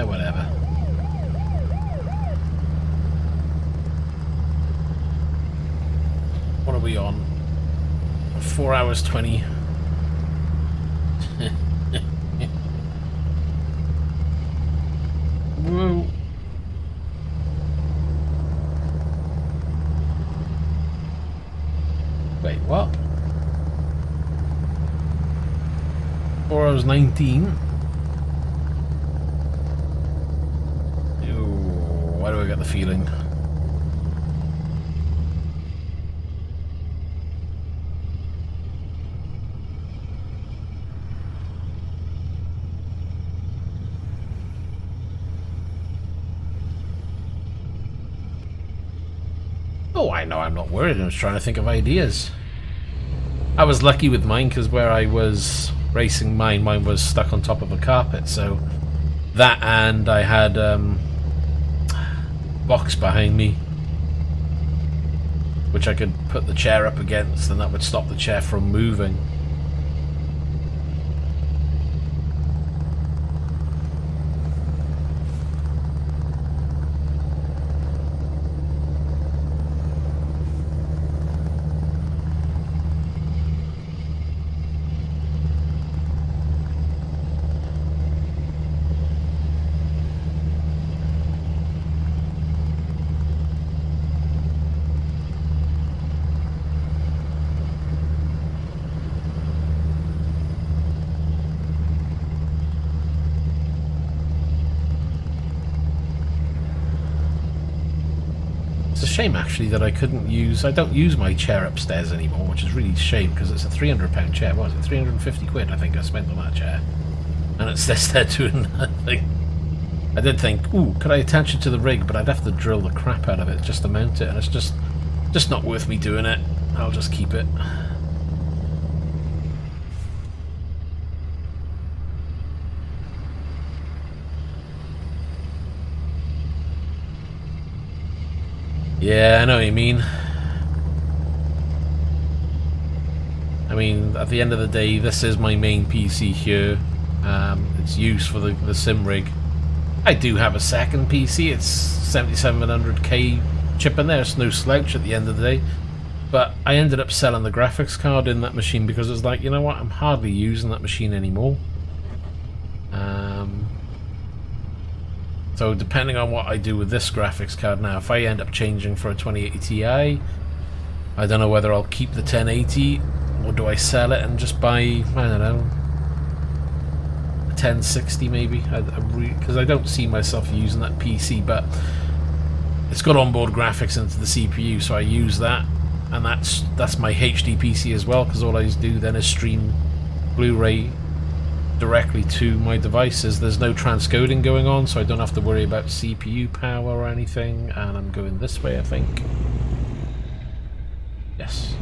whatever. What are we on? 4 hours 20. Whoa. Wait, what? 4 hours 19. Ew, why do I get the feeling? Oh, I know, I'm not worried. I was trying to think of ideas. I was lucky with mine because where I was racing mine was stuck on top of a carpet. So that, and I had box behind me, which I could put the chair up against, and that would stop the chair from moving. It's a shame actually that I don't use my chair upstairs anymore, which is really a shame because it's a £300 chair. What was it, 350 quid I think I spent on that chair, and it's just there doing nothing. I did think, ooh, could I attach it to the rig, but I'd have to drill the crap out of it just to mount it, and it's just not worth me doing it. I'll just keep it. Yeah, I know what you mean. I mean, at the end of the day, this is my main PC here. It's used for the sim rig. I do have a second PC. It's 7700K chip in there. It's no slouch at the end of the day. But I ended up selling the graphics card in that machine because it's like, you know what, I'm hardly using that machine anymore. So depending on what I do with this graphics card now, if I end up changing for a 2080 Ti, I don't know whether I'll keep the 1080 or do I sell it and just buy, I don't know, a 1060 maybe, because I don't see myself using that PC, but it's got onboard graphics into the CPU, so I use that, and that's my HD PC as well, because all I do then is stream Blu-ray directly to my devices. There's no transcoding going on, so I don't have to worry about CPU power or anything, and I'm going this way, I think. Yes.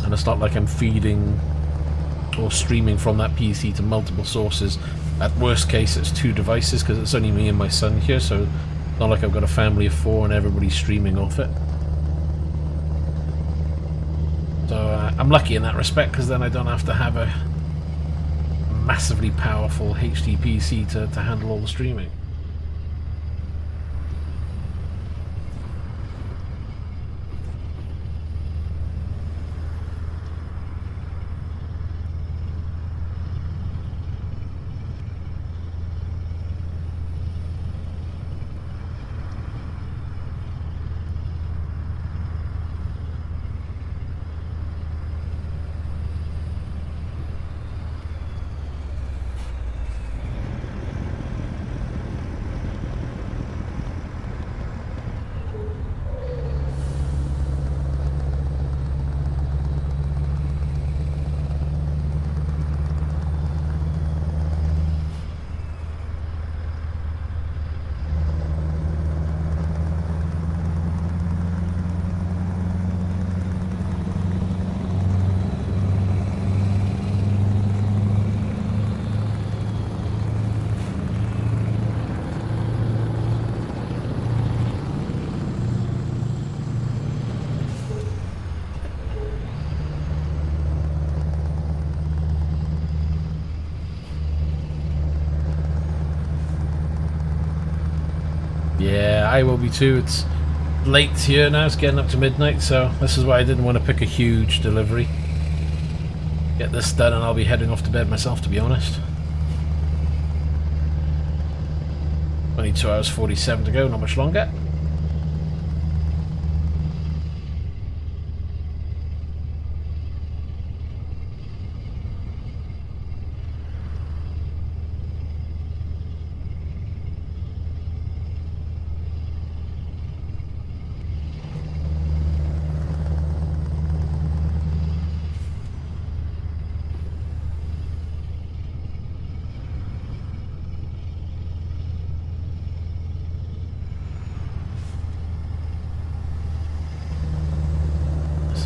And it's not like I'm feeding or streaming from that PC to multiple sources. At worst case, it's 2 devices because it's only me and my son here, so it's not like I've got a family of 4 and everybody's streaming off it. So I'm lucky in that respect because then I don't have to have a massively powerful HD PC to handle all the streaming. I will be too. It's late here now, it's getting up to midnight, so this is why I didn't want to pick a huge delivery. Get this done and I'll be heading off to bed myself, to be honest. 22 hours 47 to go, not much longer.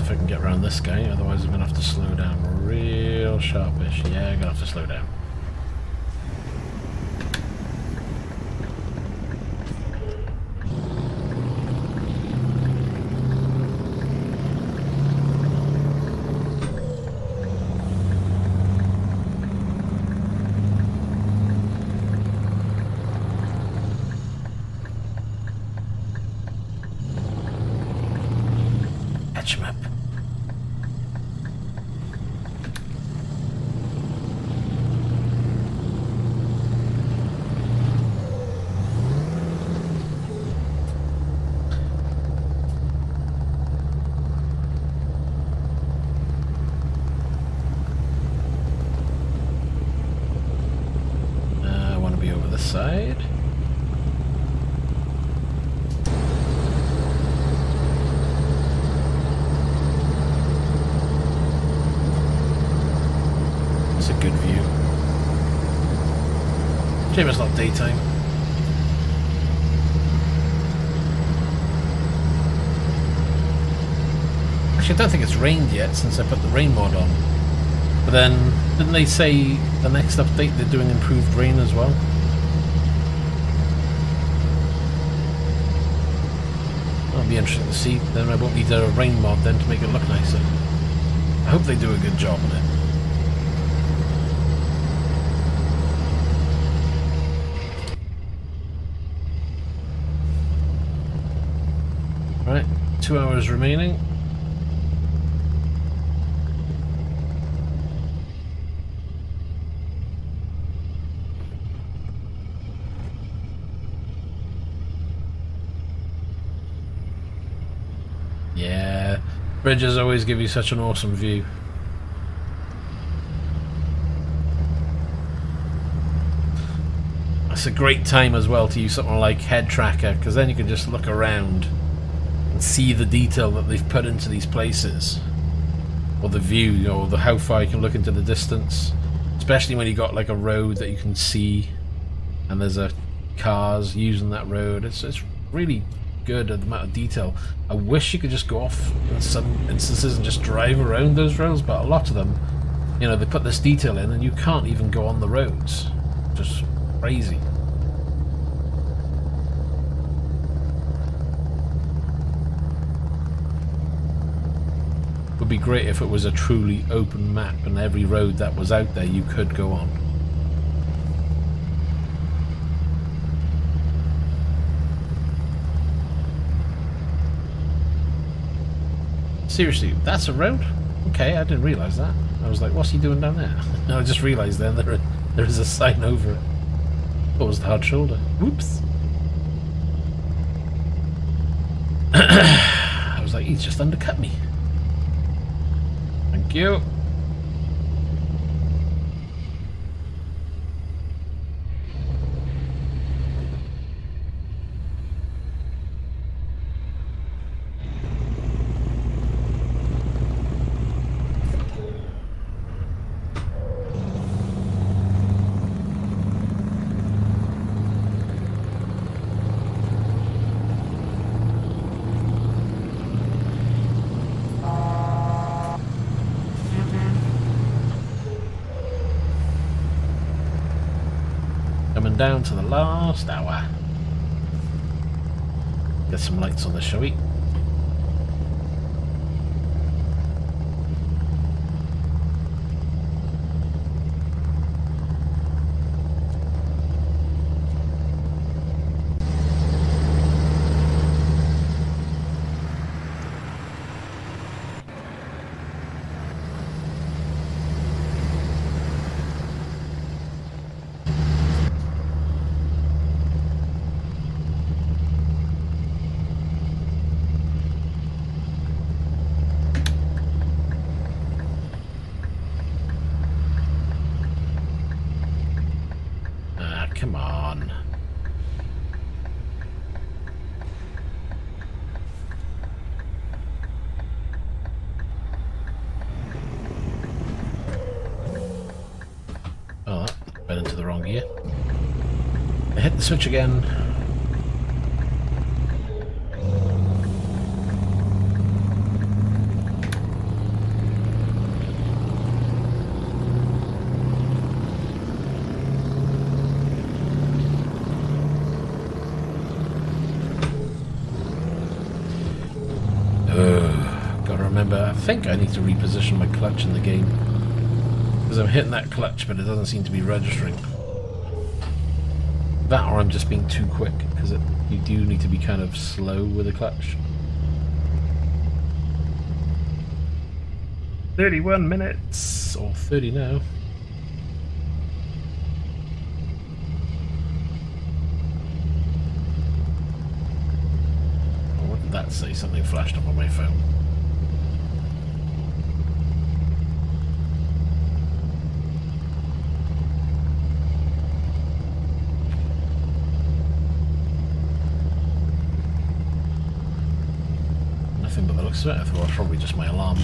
If I can get around this guy, otherwise I'm going to have to slow down real sharpish. Yeah, I'm going to have to slow down. Catch him up. Side. It's a good view. Shame it's not daytime. Actually, I don't think it's rained yet since I put the rain mod on. But then, didn't they say the next update they're doing improved rain as well? That'll be interesting to see. Then I won't need a rain mod then to make it look nicer. I hope they do a good job on it. Right, 2 hours remaining. Yeah, bridges always give you such an awesome view. It's a great time as well to use something like head tracker, because then you can just look around and see the detail that they've put into these places, or the view, or how far you can look into the distance, especially when you got like a road that you can see and there's cars using that road. It's really good at the amount of detail. I wish you could just go off in some instances and just drive around those roads, but a lot of them, you know, they put this detail in and you can't even go on the roads. Just crazy. Would be great if it was a truly open map and every road that was out there you could go on. Seriously, that's a road? Okay, I didn't realise that. I was like, what's he doing down there? And I just realised then there is a sign over it. What was the hard shoulder? Whoops. I was like, he's just undercut me. Thank you. Down to the last hour. Get some lights on this, shall we? come on. Oh, that went into the wrong gear. I hit the switch again. Gotta remember, I think I need to reposition my clutch in the game. Because I'm hitting that clutch, but it doesn't seem to be registering. That, or I'm just being too quick, because you do need to be kind of slow with the clutch. 31 minutes, or 30 now. Oh, what did that say? Something flashed up on my phone. But the looks of it, I thought it was probably just my alarm.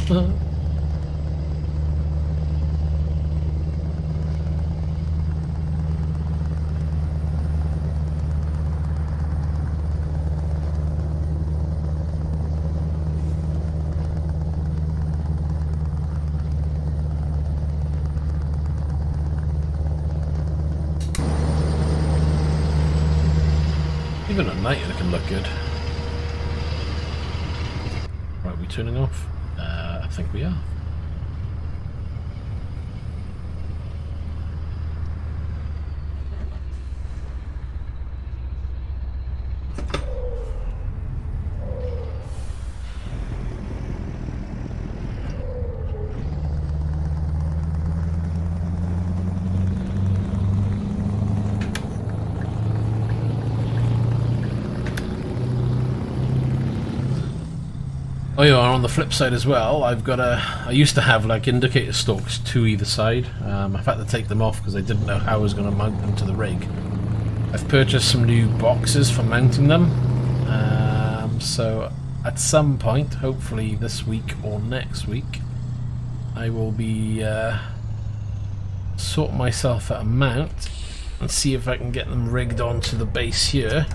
Even at night it can look good. Right, we turning off? I think we are. Oh yeah, on the flip side as well, I used to have like indicator stalks to either side. I've had to take them off because I didn't know how I was going to mount them to the rig. I've purchased some new boxes for mounting them, so at some point, hopefully this week or next week, I will be sorting myself out a mount and see if I can get them rigged onto the base here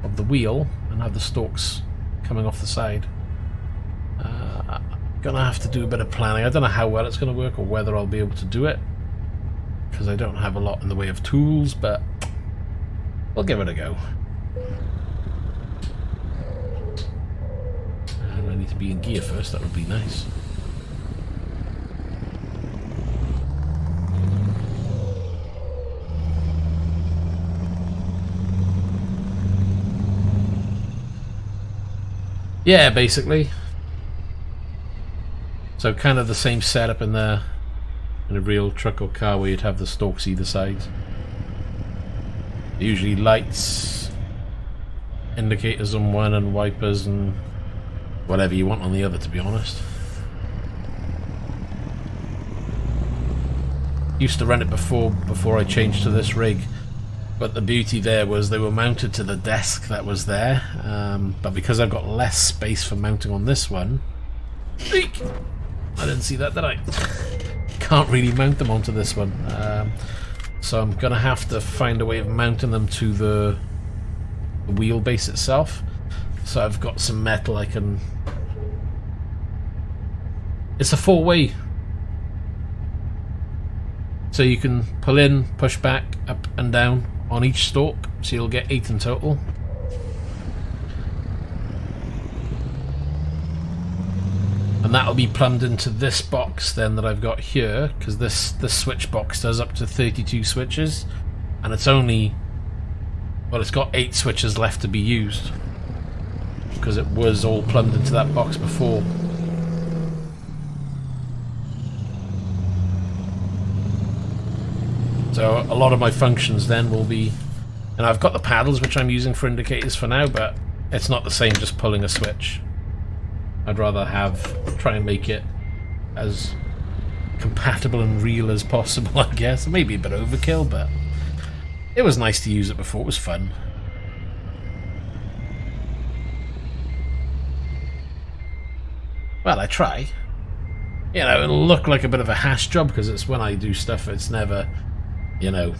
of the wheel and have the stalks coming off the side. Gonna have to do a bit of planning. I don't know how well it's gonna work or whether I'll be able to do it because I don't have a lot in the way of tools, but we'll give it a go. And I need to be in gear first, that would be nice. Yeah, basically. So kind of the same setup in a real truck or car where you'd have the stalks either side. Usually lights, indicators on one and wipers and whatever you want on the other, to be honest. Used to run it before I changed to this rig, but the beauty there was they were mounted to the desk that was there, but because I've got less space for mounting on this one, I didn't see that, did I? Can't really mount them onto this one, so I'm gonna have to find a way of mounting them to the wheelbase itself. So I've got some metal I can... It's a four-way, so you can pull in, push back, up and down on each stalk, so you'll get 8 in total. And that'll be plumbed into this box then that I've got here, because this switch box does up to 32 switches, and it's only, well, it's got 8 switches left to be used because it was all plumbed into that box before. So a lot of my functions then will be, and I've got the paddles which I'm using for indicators for now, but it's not the same just pulling a switch. I'd rather try and make it as compatible and real as possible, I guess. Maybe a bit overkill, but it was nice to use it before. It was fun. Well, I try. You know, it'll look like a bit of a hash job because it's when I do stuff, it's never, you know,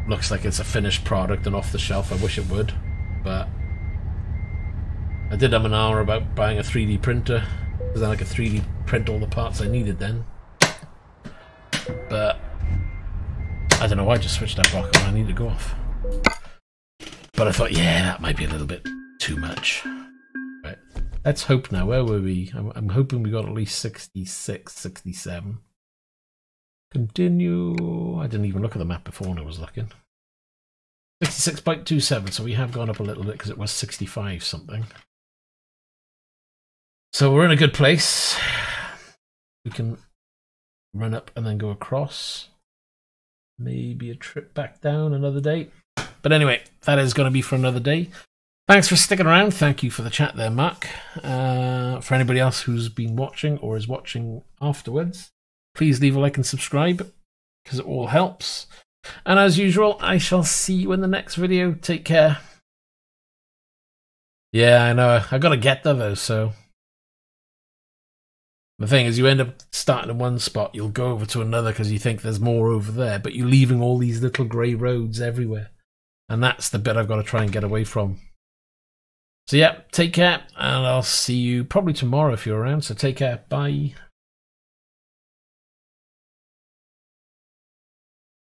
looks like it's a finished product and off the shelf. I wish it would, but I did have an hour about buying a 3D printer because then I could 3D print all the parts I needed then. But I don't know why I just switched that block on. I need to go off. But I thought, yeah, that might be a little bit too much. Right. Let's hope now. Where were we? I'm hoping we got at least 66, 67. Continue. I didn't even look at the map before when I was looking. 66.27, so we have gone up a little bit because it was 65 something. So we're in a good place. We can run up and then go across. Maybe a trip back down another day. But anyway, that is going to be for another day. Thanks for sticking around. Thank you for the chat there, Mark. For anybody else who's been watching or is watching afterwards, please leave a like and subscribe because it all helps. And as usual, I shall see you in the next video. Take care. Yeah, I know. I got to get there though, so... The thing is, you end up starting in one spot, you'll go over to another because you think there's more over there, but you're leaving all these little grey roads everywhere. And that's the bit I've got to try and get away from. So yeah, take care, and I'll see you probably tomorrow if you're around, so take care, bye.